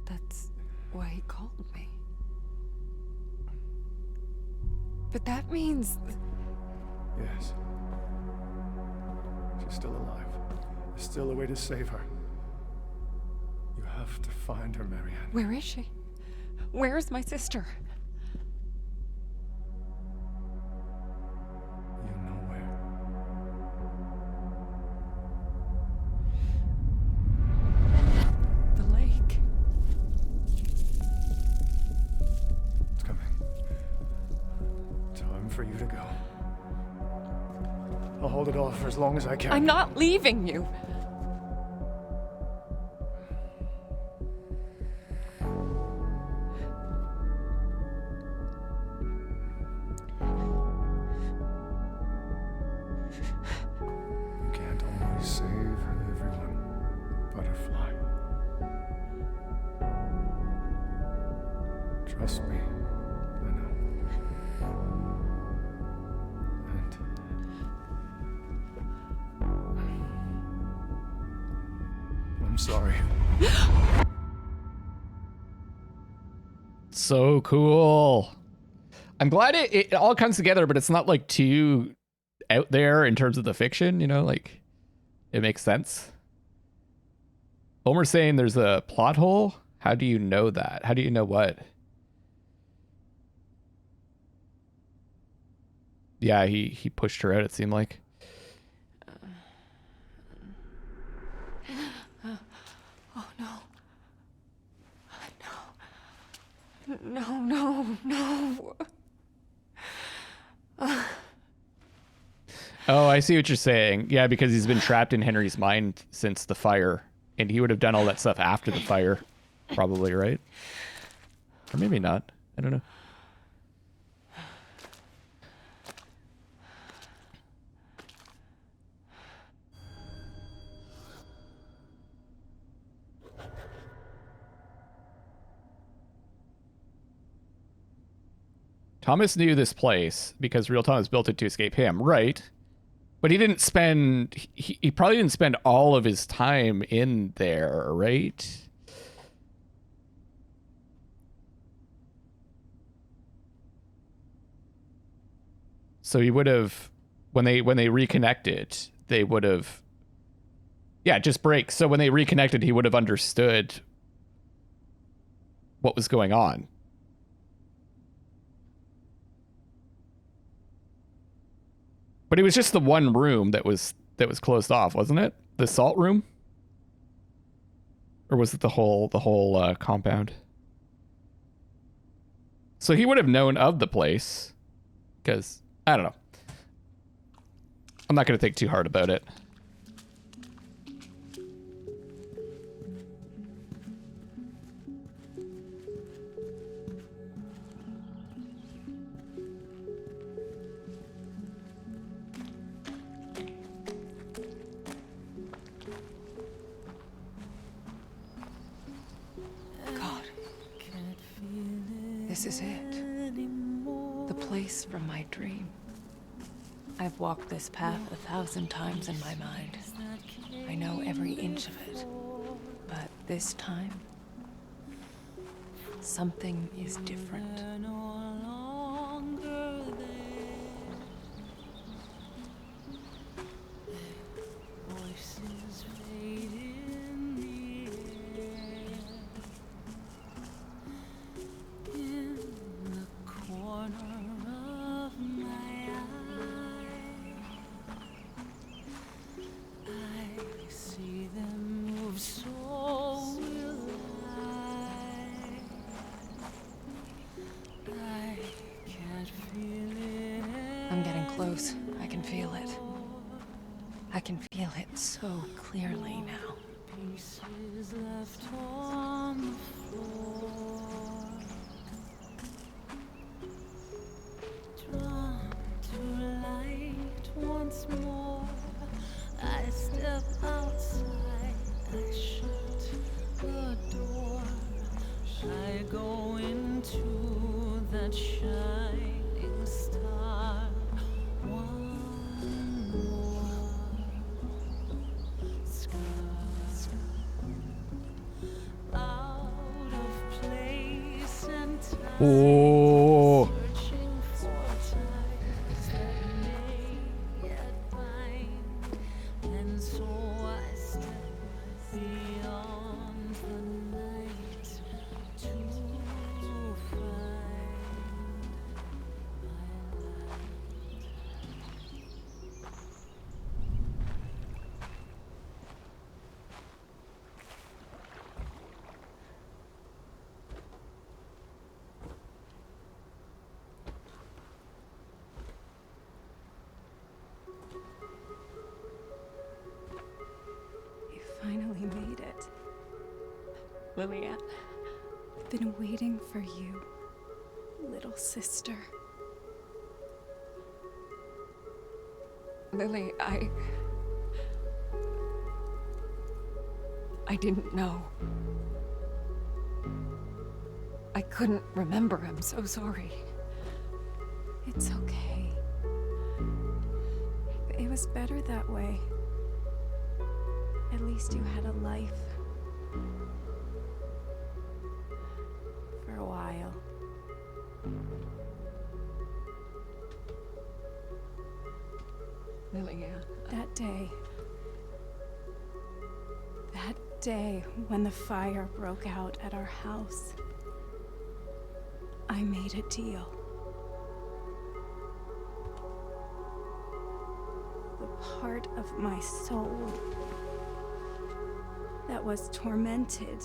That's why he called me. But that means... Yes. She's still alive. There's still a way to save her. You have to find her, Marianne. Where is she? Where is my sister? You know where. The lake. It's coming. it off for as long as I can. I'm not leaving you. You can't always save everyone, Butterfly. Trust me, Lena. And I'm sorry. So cool. I'm glad it all comes together, but it's not like too out there in terms of the fiction, you know, like it makes sense. Homer's saying there's a plot hole. How do you know that? How do you know what? Yeah, he pushed her out, it seemed like. Oh, no. No. No. Oh, I see what you're saying. Yeah, because he's been trapped in Henry's mind since the fire, and he would have done all that stuff after the fire, probably, right? Or maybe not. I don't know. Thomas knew this place because real Thomas built it to escape him, right? But he didn't spend, he probably didn't spend all of his time in there, right? So he would have, when they reconnected, they would have, yeah, just break. So when they reconnected, he would have understood what was going on. But it was just the one room that was closed off, wasn't it? The salt room? Or was it the whole compound? So he would have known of the place, because I don't know. I'm not going to think too hard about it. This is it. The place from my dream. I've walked this path 1,000 times in my mind. I know every inch of it. But this time, something is different. I'm getting close. I can feel it. I can feel it so clearly now. Pieces left on the floor. Drawn to light once more. I step outside. I shut the door. I go into that shining star. One more scar. Out of place and time. Oh. Searching for ties that may yet bind. And so I step beyond the night to find my light. Lillian. Been waiting for you, little sister. Lily, I didn't know. I couldn't remember. I'm so sorry. It's okay. It was better that way. At least you had a life. For a while. Lillian. That day when the fire broke out at our house, I made a deal. The part of my soul that was tormented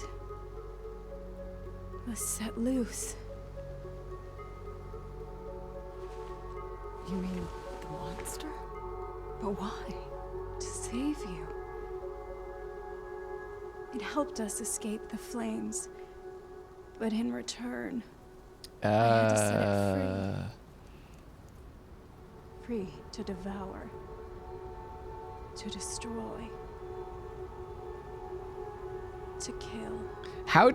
was set loose. You mean the monster? But why? To save you. It helped us escape the flames, but in return, I had to set it free. Free to devour, to destroy, to kill. How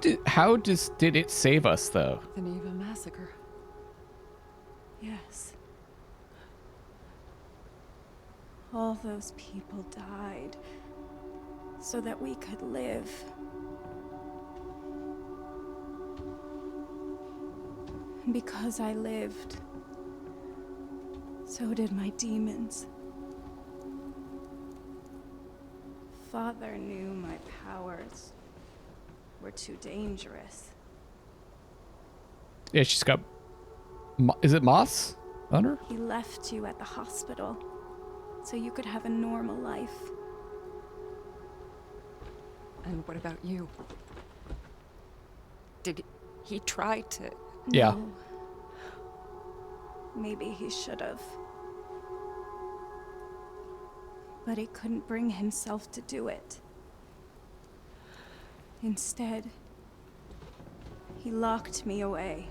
did it save us though? The Neva massacre. Yes. All those people died so that we could live. And because I lived, so did my demons. Father knew my powers were too dangerous. Yeah, she's got. Is it moths on her? He left you at the hospital so you could have a normal life. And what about you? Did he try to? Yeah. No. Maybe he should have. But he couldn't bring himself to do it. Instead, he locked me away.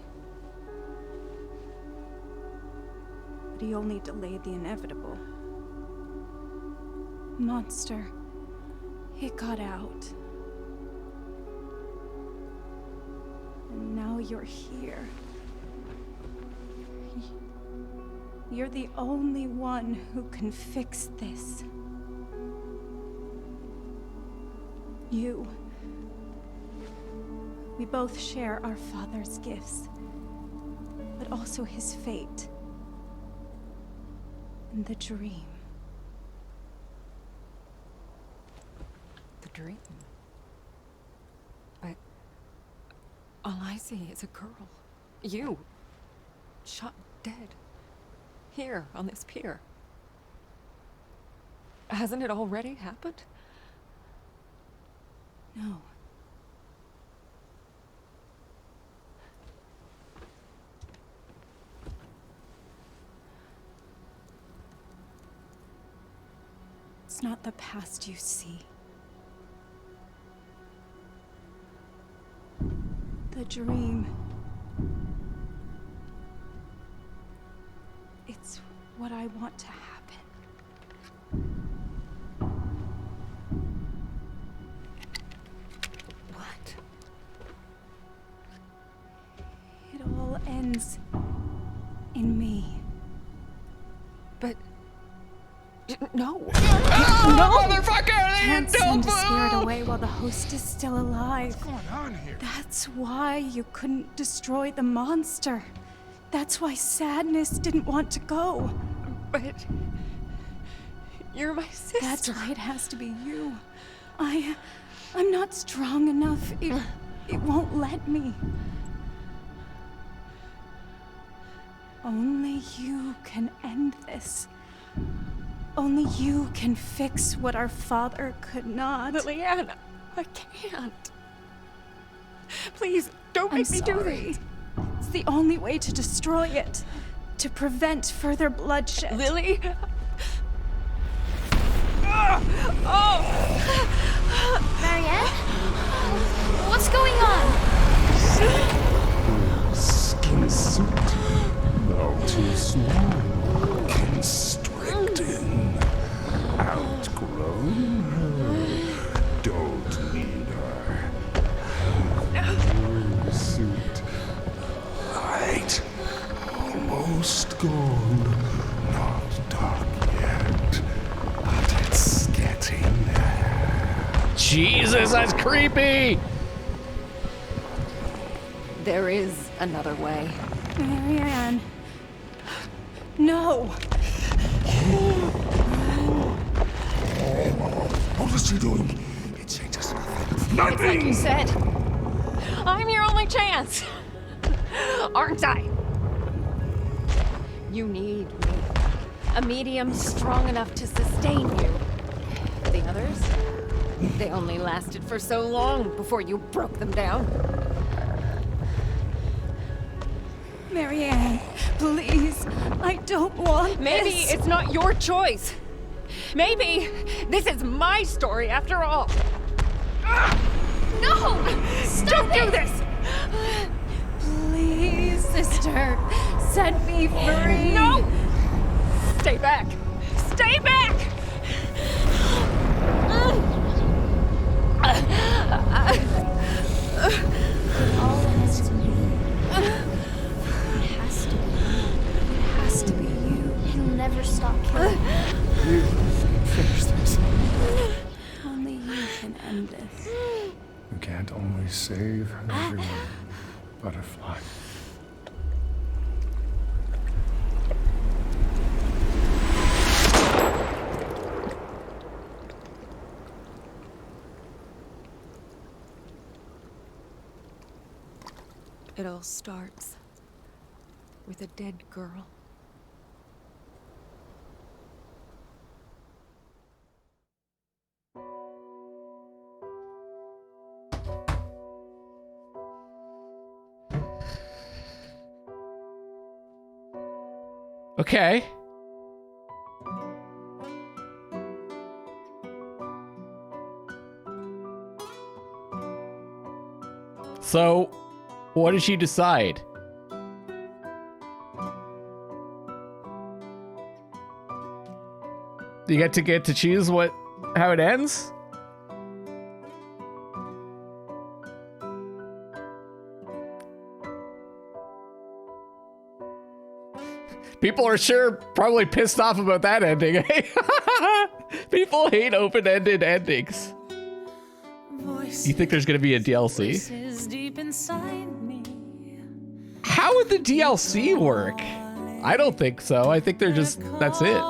But he only delayed the inevitable. Monster, it got out. And now you're here. You're the only one who can fix this. You. We both share our father's gifts, but also his fate. And the dream. The dream. But all I see is a girl. You. Shot dead. Here, on this pier. Hasn't it already happened? No. It's not the past you see. The dream. It's what I want to happen. What? It all ends in me. But... No. No, motherfucker! Can't Don't send a spirit move! away while the host is still alive. What's going on here? That's why you couldn't destroy the monster. That's why Sadness didn't want to go. But... You're my sister. That's why it has to be you. I'm not strong enough. It won't let me. Only you can end this. Only you can fix what our father could not. Lillian, I can't. Please, don't make me do this. It's the only way to destroy it. To prevent further bloodshed. Lily? Marianne? What's going on? gone. Not dark yet, but it's getting there. Jesus, that's creepy. There is another way. Marianne. No. What is she doing? It changes nothing. Like you said, I'm your only chance. Aren't I? You need me. A medium strong enough to sustain you. The others? They only lasted for so long before you broke them down. Marianne, please. I don't want Maybe this. it's not your choice. Maybe this is my story after all. No! Don't do this! Please, sister. Set me free. No! Stay back! Stay back! All has to be. It has to be. It has to be you. He'll never stop killing. You can finish this. Only you can end this. You can't always save everyone, Butterfly. It all starts with a dead girl. Okay. So, what did she decide? You get to choose how it ends? People are sure probably pissed off about that ending. People hate open-ended endings. You think there's gonna be a DLC? How would the DLC work? I don't think so. I think they're just, that's it.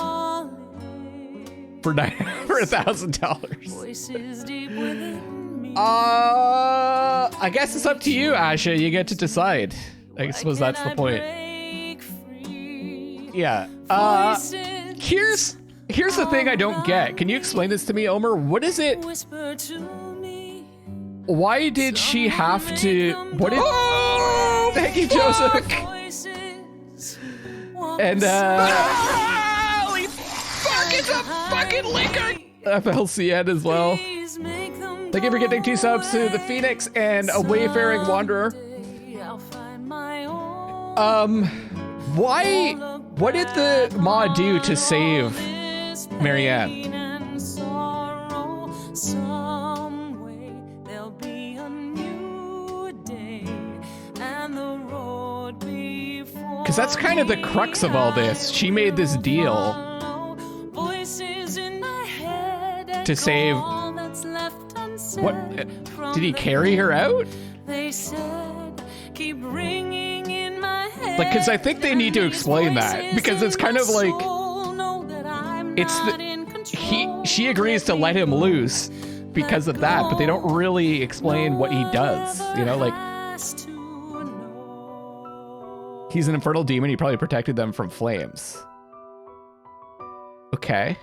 For $1,000. I guess it's up to you, Asha. You get to decide. I suppose that's the point. Yeah. Here's the thing I don't get. Can you explain this to me, Omer? What is it? Why did she have to? What did? Oh, thank you, Joseph. And holy fuck! It's a fucking liquor. FLCN as well. Thank you for getting 2 subs to the Phoenix and a Wayfaring Wanderer. Why? What did the Ma do to save Marianne? Because that's kind of the crux of all this. She made this deal to save. What? Did he carry her out? Like, because I think they need to explain that, because it's kind of like she agrees to let him loose because of that, but they don't really explain what he does. You know, like he's an infernal demon. He probably protected them from flames. Okay.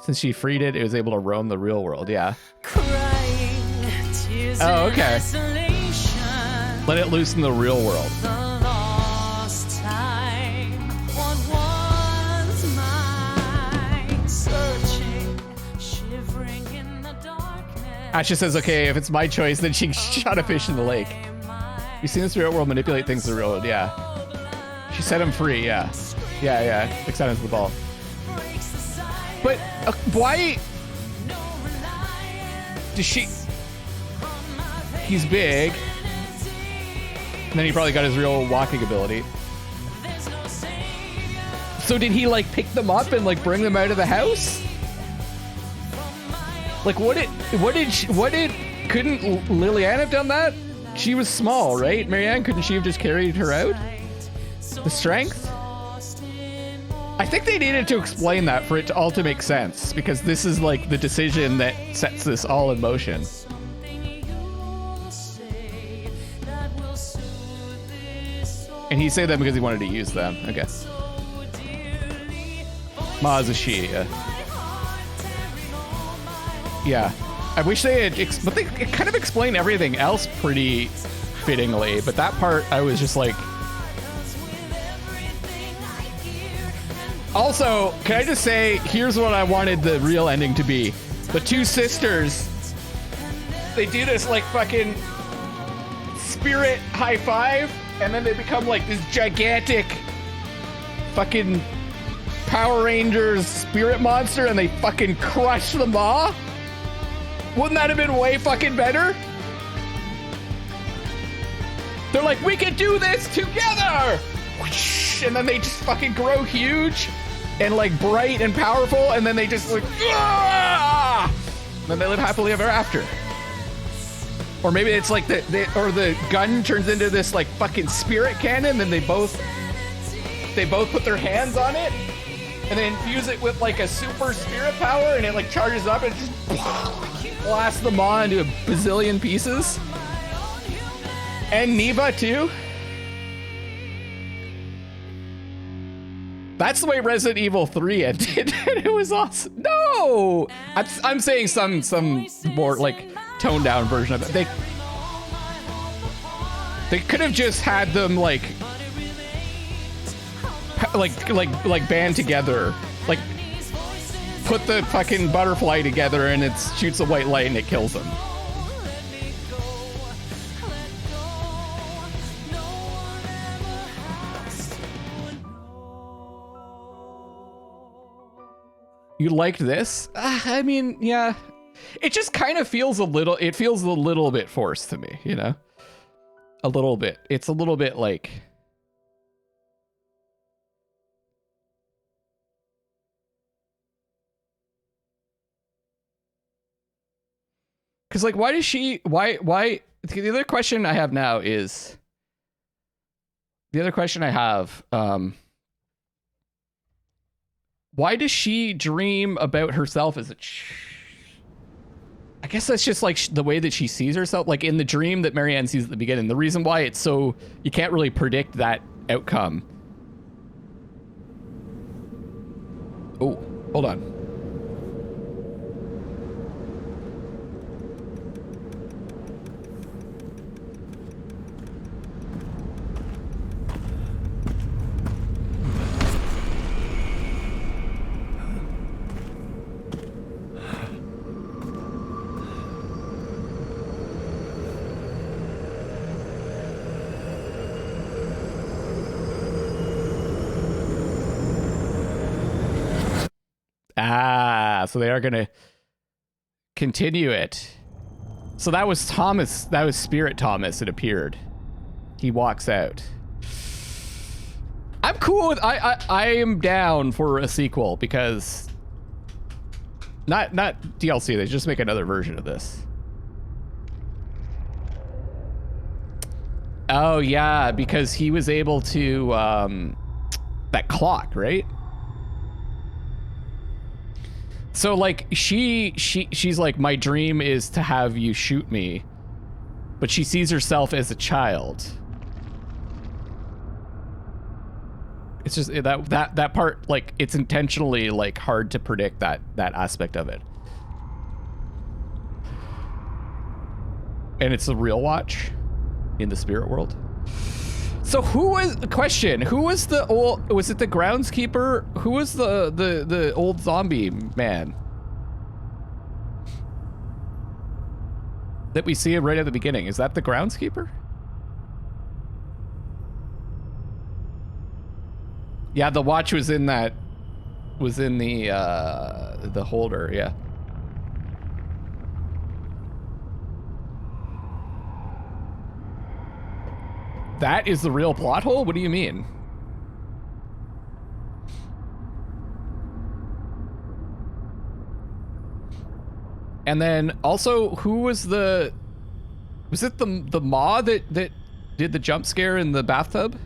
Since she freed it, it was able to roam the real world. Yeah. Oh, okay. Let it loose in the real world. Asha says, okay, if it's my choice, then she shot a fish in the lake. You've seen this real world manipulate things in the real world, yeah. She set him free, yeah. Yeah. Extend into the ball. But why does she? He's big. And then he probably got his real walking ability. So did he like pick them up and like bring them out of the house? Like couldn't Lilianne have done that? She was small, right? Marianne, couldn't she have just carried her out? The strength? I think they needed to explain that for it to all to make sense, because this is like the decision that sets this all in motion. And he said that because he wanted to use them, I guess. Ma is a she, yeah. I wish they had, but they kind of explained everything else pretty fittingly, but that part I was just like. Also, can I just say, here's what I wanted the real ending to be. The two sisters, they do this like fucking spirit high five, and then they become like this gigantic fucking Power Rangers spirit monster, and they fucking crush the maw. Wouldn't that have been way fucking better? They're like, we can do this together! And then they just fucking grow huge and like bright and powerful, and then they just like, ah! And then they live happily ever after. Or maybe it's like the gun turns into this like fucking spirit cannon, and they both put their hands on it and they infuse it with like a super spirit power, and it like charges up and just blasts them all into a bazillion pieces. And Neva too. That's the way Resident Evil 3 ended. It was awesome. No, I'm saying some more like toned down version of it. They could have just had them like band together, like put the fucking butterfly together, and it shoots a white light and it kills them. You liked this? I mean, yeah. It just kind of feels a little bit forced to me, you know? A little bit. It's a little bit like... Because, like, why does she... Why... The other question I have now is... The other question I have... Why does she dream about herself as a... I guess that's just like the way that she sees herself, like in the dream that Marianne sees at the beginning. The reason why it's so... You can't really predict that outcome. Oh, hold on. So they are going to continue it. So that was Thomas. That was Spirit Thomas. It appeared. He walks out. I'm cool with... I am down for a sequel, because... Not DLC. They just make another version of this. Oh, yeah. Because he was able to... that clock, right? So like she's like, my dream is to have you shoot me, but she sees herself as a child. It's just that part, like, it's intentionally like hard to predict that aspect of it. And it's a real watch in the spirit world. So who was the question? Who was the old? Was it the groundskeeper? Who was the old zombie man that we see right at the beginning? Is that the groundskeeper? Yeah, the watch was in that. Was in the holder. Yeah. That is the real plot hole? What do you mean? And then also, who was it the Ma that did the jump scare in the bathtub?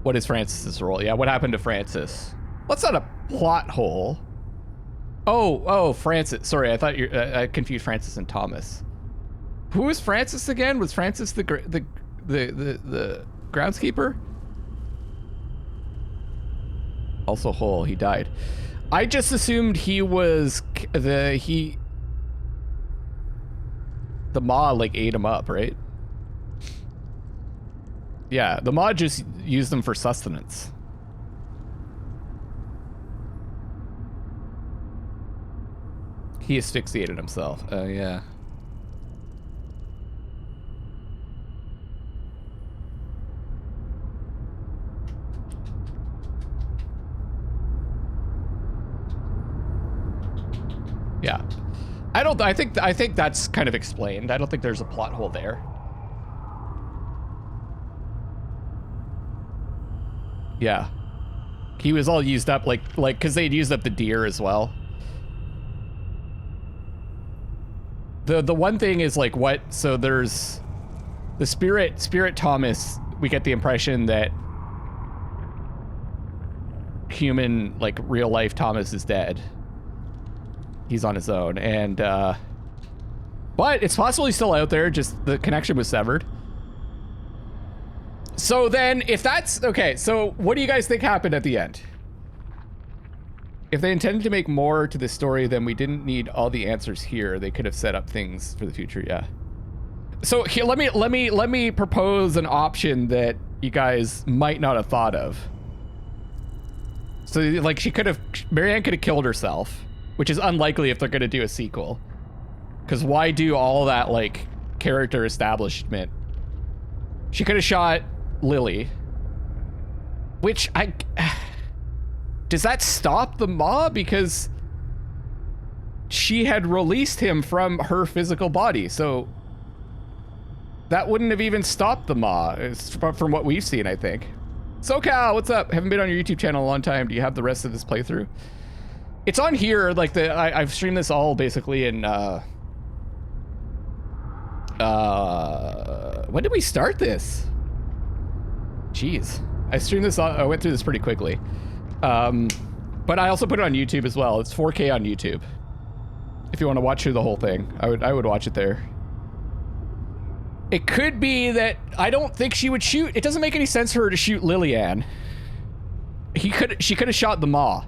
What is Francis's role? Yeah, what happened to Francis? That's not a plot hole. Oh, Francis. Sorry, I thought I confused Francis and Thomas. Who was Francis again? Was Francis the groundskeeper? Also whole. He died. I just assumed he was the Ma like ate him up, right? Yeah, the Ma just used them for sustenance. He asphyxiated himself. Oh, yeah. Yeah. I think that's kind of explained. I don't think there's a plot hole there. Yeah. He was all used up like cuz they'd used up the deer as well. The one thing is like what, so there's the spirit Thomas, we get the impression that human, like real life Thomas is dead. He's on his own, and but it's possible he's still out there, just the connection was severed. So then if that's okay, so what do you guys think happened at the end? If they intended to make more to this story, then we didn't need all the answers here. They could have set up things for the future. Yeah. So here, let me propose an option that you guys might not have thought of. So like Marianne could have killed herself, which is unlikely if they're going to do a sequel. Because why do all that like character establishment? She could have shot Lily, which does that stop the Ma? Because she had released him from her physical body, so that wouldn't have even stopped the Ma, from what we've seen, I think. SoCal, what's up? Haven't been on your YouTube channel in a long time. Do you have the rest of this playthrough? It's on here, like I've streamed this all basically in when did we start this? Jeez. I streamed this, I went through this pretty quickly. But I also put it on YouTube as well. It's 4K on YouTube. If you want to watch through the whole thing, I would watch it there. It could be that I don't think she would shoot. It doesn't make any sense for her to shoot Lillian. She could have shot the Ma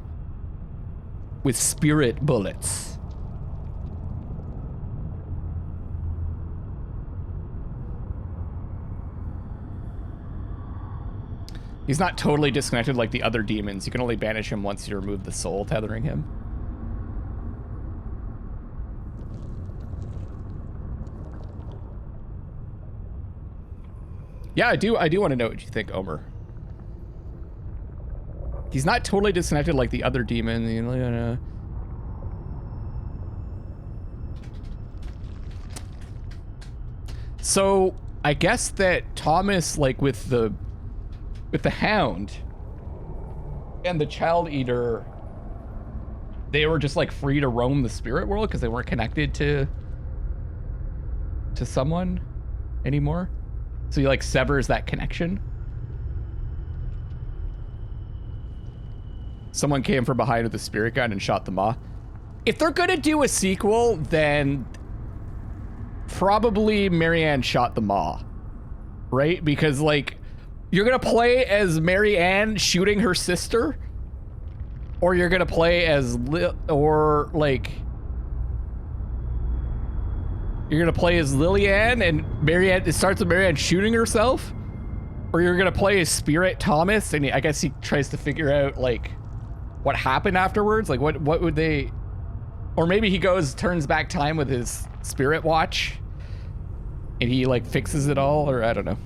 with spirit bullets. He's not totally disconnected like the other demons. You can only banish him once you remove the soul tethering him. Yeah, I do want to know what you think, Omer. He's not totally disconnected like the other demon, you know. So I guess that Thomas, like with the Hound and the Child Eater, they were just like free to roam the spirit world because they weren't connected to someone anymore. So he like severs that connection. Someone came from behind with a spirit gun and shot the Ma. If they're gonna do a sequel, then probably Marianne shot the Ma, right? Because like, you're gonna play as Marianne shooting her sister, or you're gonna play as you're gonna play as Lillian and Marianne. It starts with Marianne shooting herself, or you're gonna play as Spirit Thomas, and I guess he tries to figure out like what happened afterwards. Like what would they, or maybe he turns back time with his spirit watch, and he like fixes it all, or I don't know.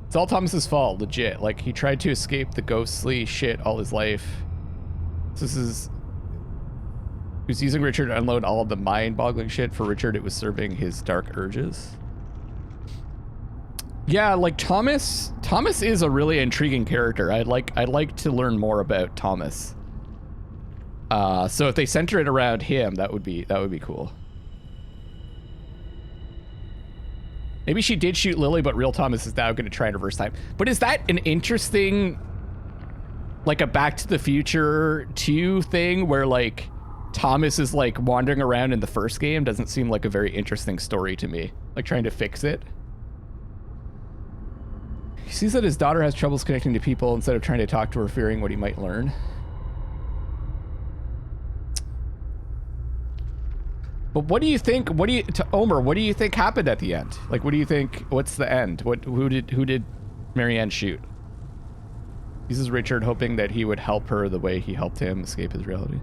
It's all Thomas's fault, legit. Like, he tried to escape the ghostly shit all his life. So this is... He was using Richard to unload all of the mind-boggling shit. For Richard, it was serving his dark urges. Yeah, like, Thomas is a really intriguing character. I'd like to learn more about Thomas. So if they center it around him, that would be cool. Maybe she did shoot Lily, but real Thomas is now going to try and reverse time. But is that an interesting, like a Back to the Future 2 thing where like Thomas is like wandering around in the first game? Doesn't seem like a very interesting story to me. Like trying to fix it. He sees that his daughter has troubles connecting to people instead of trying to talk to her, fearing what he might learn. But what do you think? Omer, what do you think happened at the end? Like, what do you think? What's the end? Who did Marianne shoot? Uses Richard, hoping that he would help her the way he helped him escape his reality.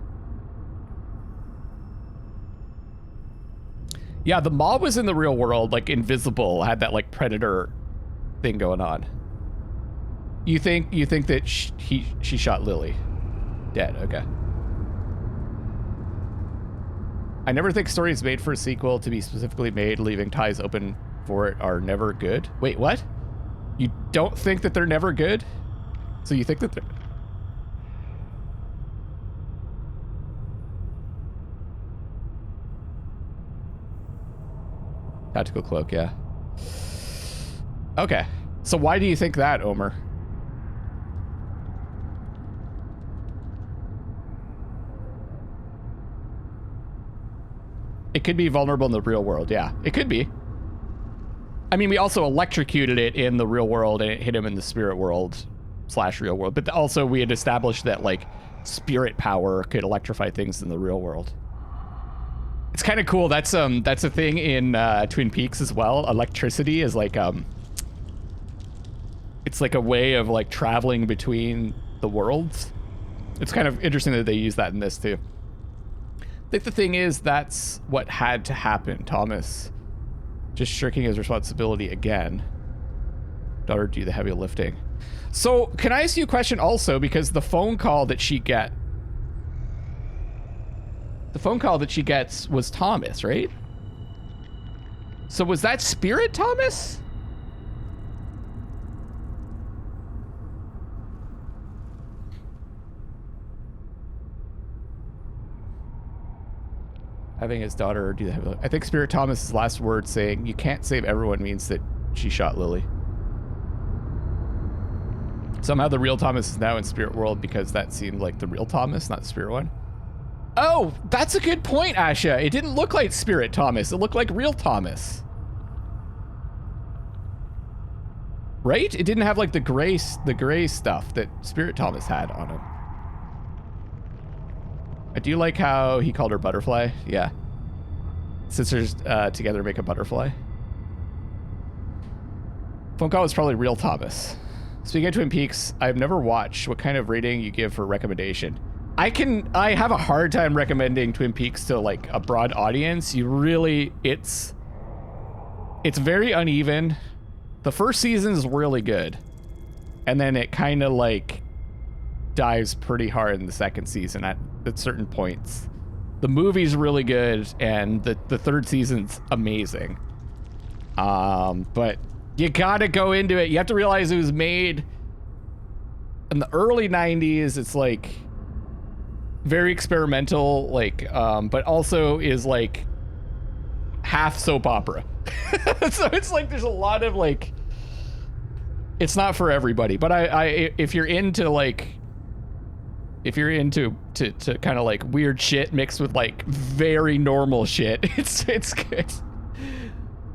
Yeah, the mob was in the real world, like invisible, had that like predator thing going on. You think that she shot Lily? Dead. Okay. I never think stories made for a sequel to be specifically made, leaving ties open for it, are never good. Wait, what? You don't think that they're never good? So you think that they're... Tactical cloak, yeah. Okay. So why do you think that, Omer? It could be vulnerable in the real world, yeah. It could be. I mean, we also electrocuted it in the real world and it hit him in the spirit world / real world. But also we had established that like spirit power could electrify things in the real world. It's kind of cool. That's a thing in Twin Peaks as well. Electricity is like it's like a way of like traveling between the worlds. It's kind of interesting that they use that in this too. I think the thing is, that's what had to happen. Thomas just shirking his responsibility again. Daughter do the heavy lifting. So can I ask you a question also, because the phone call that she gets was Thomas, right? So was that Spirit Thomas? Having his daughter do the heavy lifting. I think Spirit Thomas's last word saying, "You can't save everyone," means that she shot Lily. Somehow the real Thomas is now in Spirit World because that seemed like the real Thomas, not the Spirit one. Oh, that's a good point, Asha. It didn't look like Spirit Thomas. It looked like real Thomas. Right? It didn't have like the gray stuff that Spirit Thomas had on him. I do like how he called her Butterfly. Yeah. Sisters together make a butterfly. Phone call was probably real Thomas. Speaking of Twin Peaks, I've never watched. What kind of rating you give for recommendation? I have a hard time recommending Twin Peaks to like a broad audience. It's very uneven. The first season is really good. And then it kind of like dives pretty hard in the second season at certain points. The movie's really good and the third season's amazing. But you gotta go into it. You have to realize it was made in the early 90s. It's like very experimental, like, but also is like half soap opera. So it's like there's a lot of like, it's not for everybody. But if you're into like, if you're into to kind of like weird shit mixed with like very normal shit, it's good.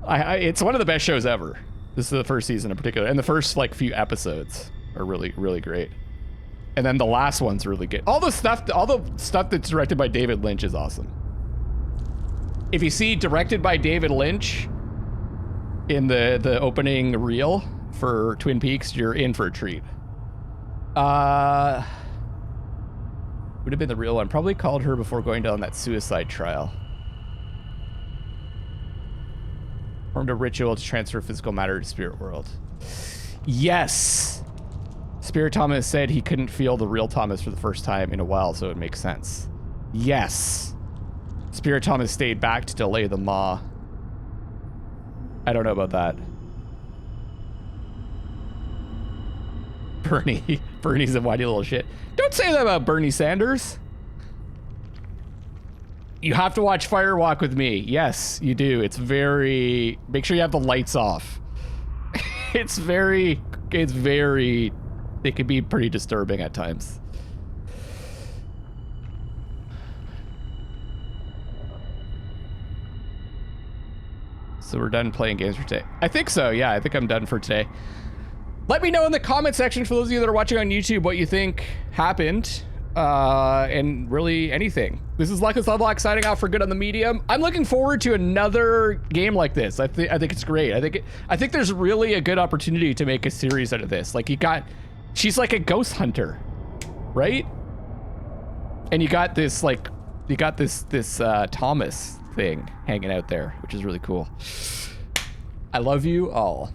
It's one of the best shows ever. This is the first season in particular, and the first like few episodes are really, really great. And then the last one's really good. All the stuff that's directed by David Lynch is awesome. If you see directed by David Lynch in the opening reel for Twin Peaks, you're in for a treat. Would have been the real one. Probably called her before going down that suicide trial. Formed a ritual to transfer physical matter to spirit world. Yes! Spirit Thomas said he couldn't feel the real Thomas for the first time in a while, so it makes sense. Yes! Spirit Thomas stayed back to delay the maw. I don't know about that. Bernie's a whiny little shit. Don't say that about Bernie Sanders. You have to watch Firewalk with me. Yes, you do. It's very... Make sure you have the lights off. It's very... It can be pretty disturbing at times. So we're done playing games for today. I think so, yeah. I think I'm done for today. Let me know in the comment section, for those of you that are watching on YouTube, what you think happened. And really anything. This is Luckless Lovelocks signing out for good on the medium. I'm looking forward to another game like this. I think it's great. I think there's really a good opportunity to make a series out of this. Like she's like a ghost hunter, right? And you got this Thomas thing hanging out there, which is really cool. I love you all.